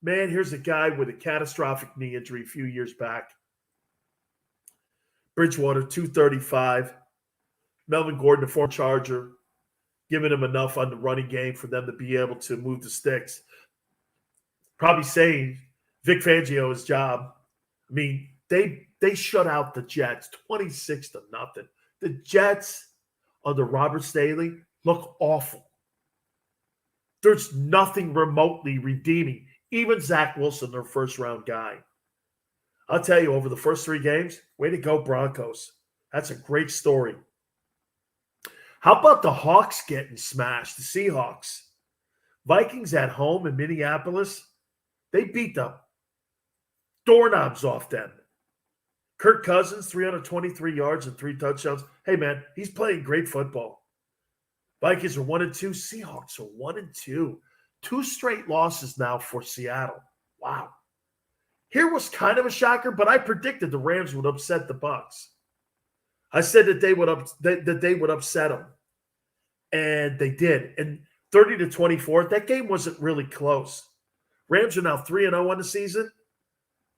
Man, here's a guy with a catastrophic knee injury a few years back. Bridgewater, 235. Melvin Gordon, a former Charger, giving him enough on the running game for them to be able to move the sticks. Probably saying Vic Fangio his job. I mean, they shut out the Jets 26-0. The Jets under Robert Staley look awful. There's nothing remotely redeeming. Even Zach Wilson, their first-round guy. I'll tell you, over the first 3 games, way to go, Broncos. That's a great story. How about the Hawks getting smashed, the Seahawks? Vikings at home in Minneapolis, they beat the doorknobs off them. Kirk Cousins, 323 yards and 3 touchdowns. Hey, man, he's playing great football. Vikings are 1-2. Seahawks are 1-2. 2 straight losses now for Seattle. Wow. Here was kind of a shocker, but I predicted the Rams would upset the Bucs. I said that they would upset them, and they did. And 30-24, that game wasn't really close. Rams are now 3-0 on the season.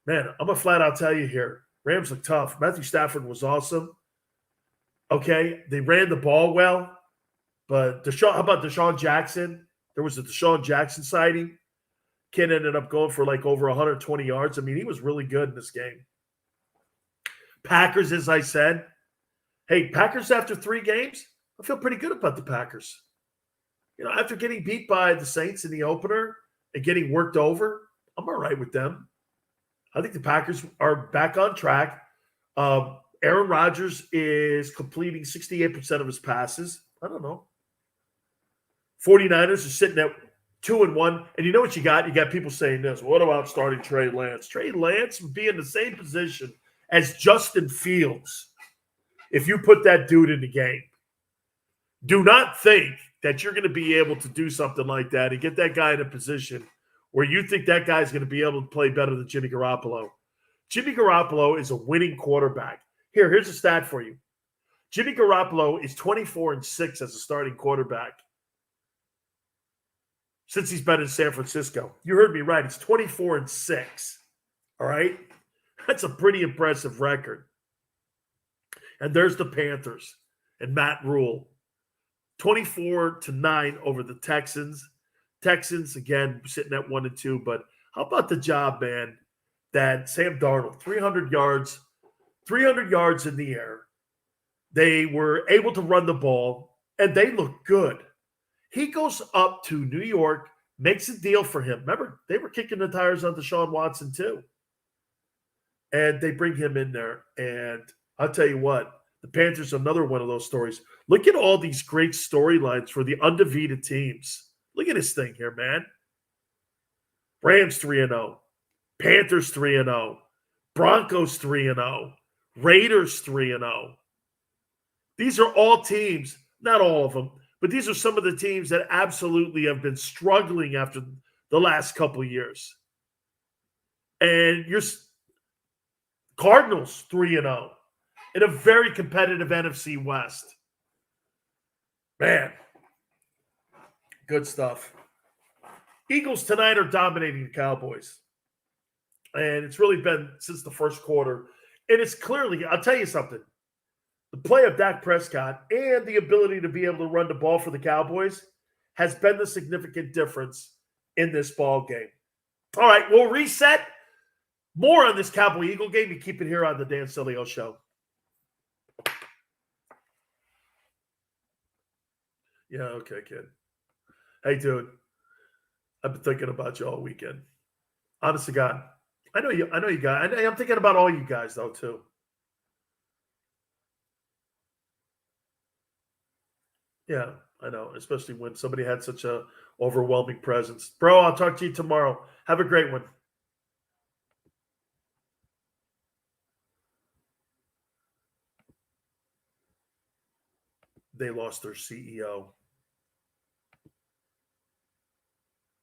Man, I'm gonna flat out tell you here, Rams look tough. Matthew Stafford was awesome. Okay, they ran the ball well, but how about Deshaun Jackson? There was a Deshaun Jackson sighting. Kid ended up going for like over 120 yards. I mean, he was really good in this game. Packers, as I said. Hey, Packers after 3 games, I feel pretty good about the Packers. You know, after getting beat by the Saints in the opener and getting worked over, I'm all right with them. I think the Packers are back on track. Aaron Rodgers is completing 68% of his passes. I don't know. 49ers are sitting at 2-1. And you know what you got? You got people saying this. What about starting Trey Lance? Trey Lance would be in the same position as Justin Fields if you put that dude in the game. Do not think that you're going to be able to do something like that and get that guy in a position where you think that guy's going to be able to play better than Jimmy Garoppolo. Jimmy Garoppolo is a winning quarterback. Here's a stat for you. Jimmy Garoppolo is 24-6 as a starting quarterback since he's been in San Francisco. You heard me right. He's 24-6. All right? That's a pretty impressive record. And there's the Panthers and Matt Rule. 24-9 over the Texans. Texans, again, sitting at 1-2. But how about the job, man, that Sam Darnold, 300 yards in the air. They were able to run the ball, and they look good. He goes up to New York, makes a deal for him. Remember, they were kicking the tires on Deshaun Watson too. And they bring him in there. And I'll tell you what, the Panthers are another one of those stories. Look at all these great storylines for the undefeated teams. Look at this thing here, man. Rams 3-0. Panthers 3-0. Broncos 3-0. Raiders 3-0. These are all teams, not all of them, but these are some of the teams that absolutely have been struggling after the last couple of years. And your Cardinals 3-0 in a very competitive NFC West. Man, good stuff. Eagles tonight are dominating the Cowboys. And it's really been since the first quarter. And it's clearly, I'll tell you something. The play of Dak Prescott and the ability to be able to run the ball for the Cowboys has been the significant difference in this ball game. All right, we'll reset. More on this Cowboy-Eagle game. You keep it here on the Dan Sileo Show. Yeah, okay, kid. Hey, dude, I've been thinking about you all weekend. Honest to God, I know you. I know you guys. I'm thinking about all you guys though too. Yeah, I know. Especially when somebody had such a overwhelming presence, bro. I'll talk to you tomorrow. Have a great one. They lost their CEO.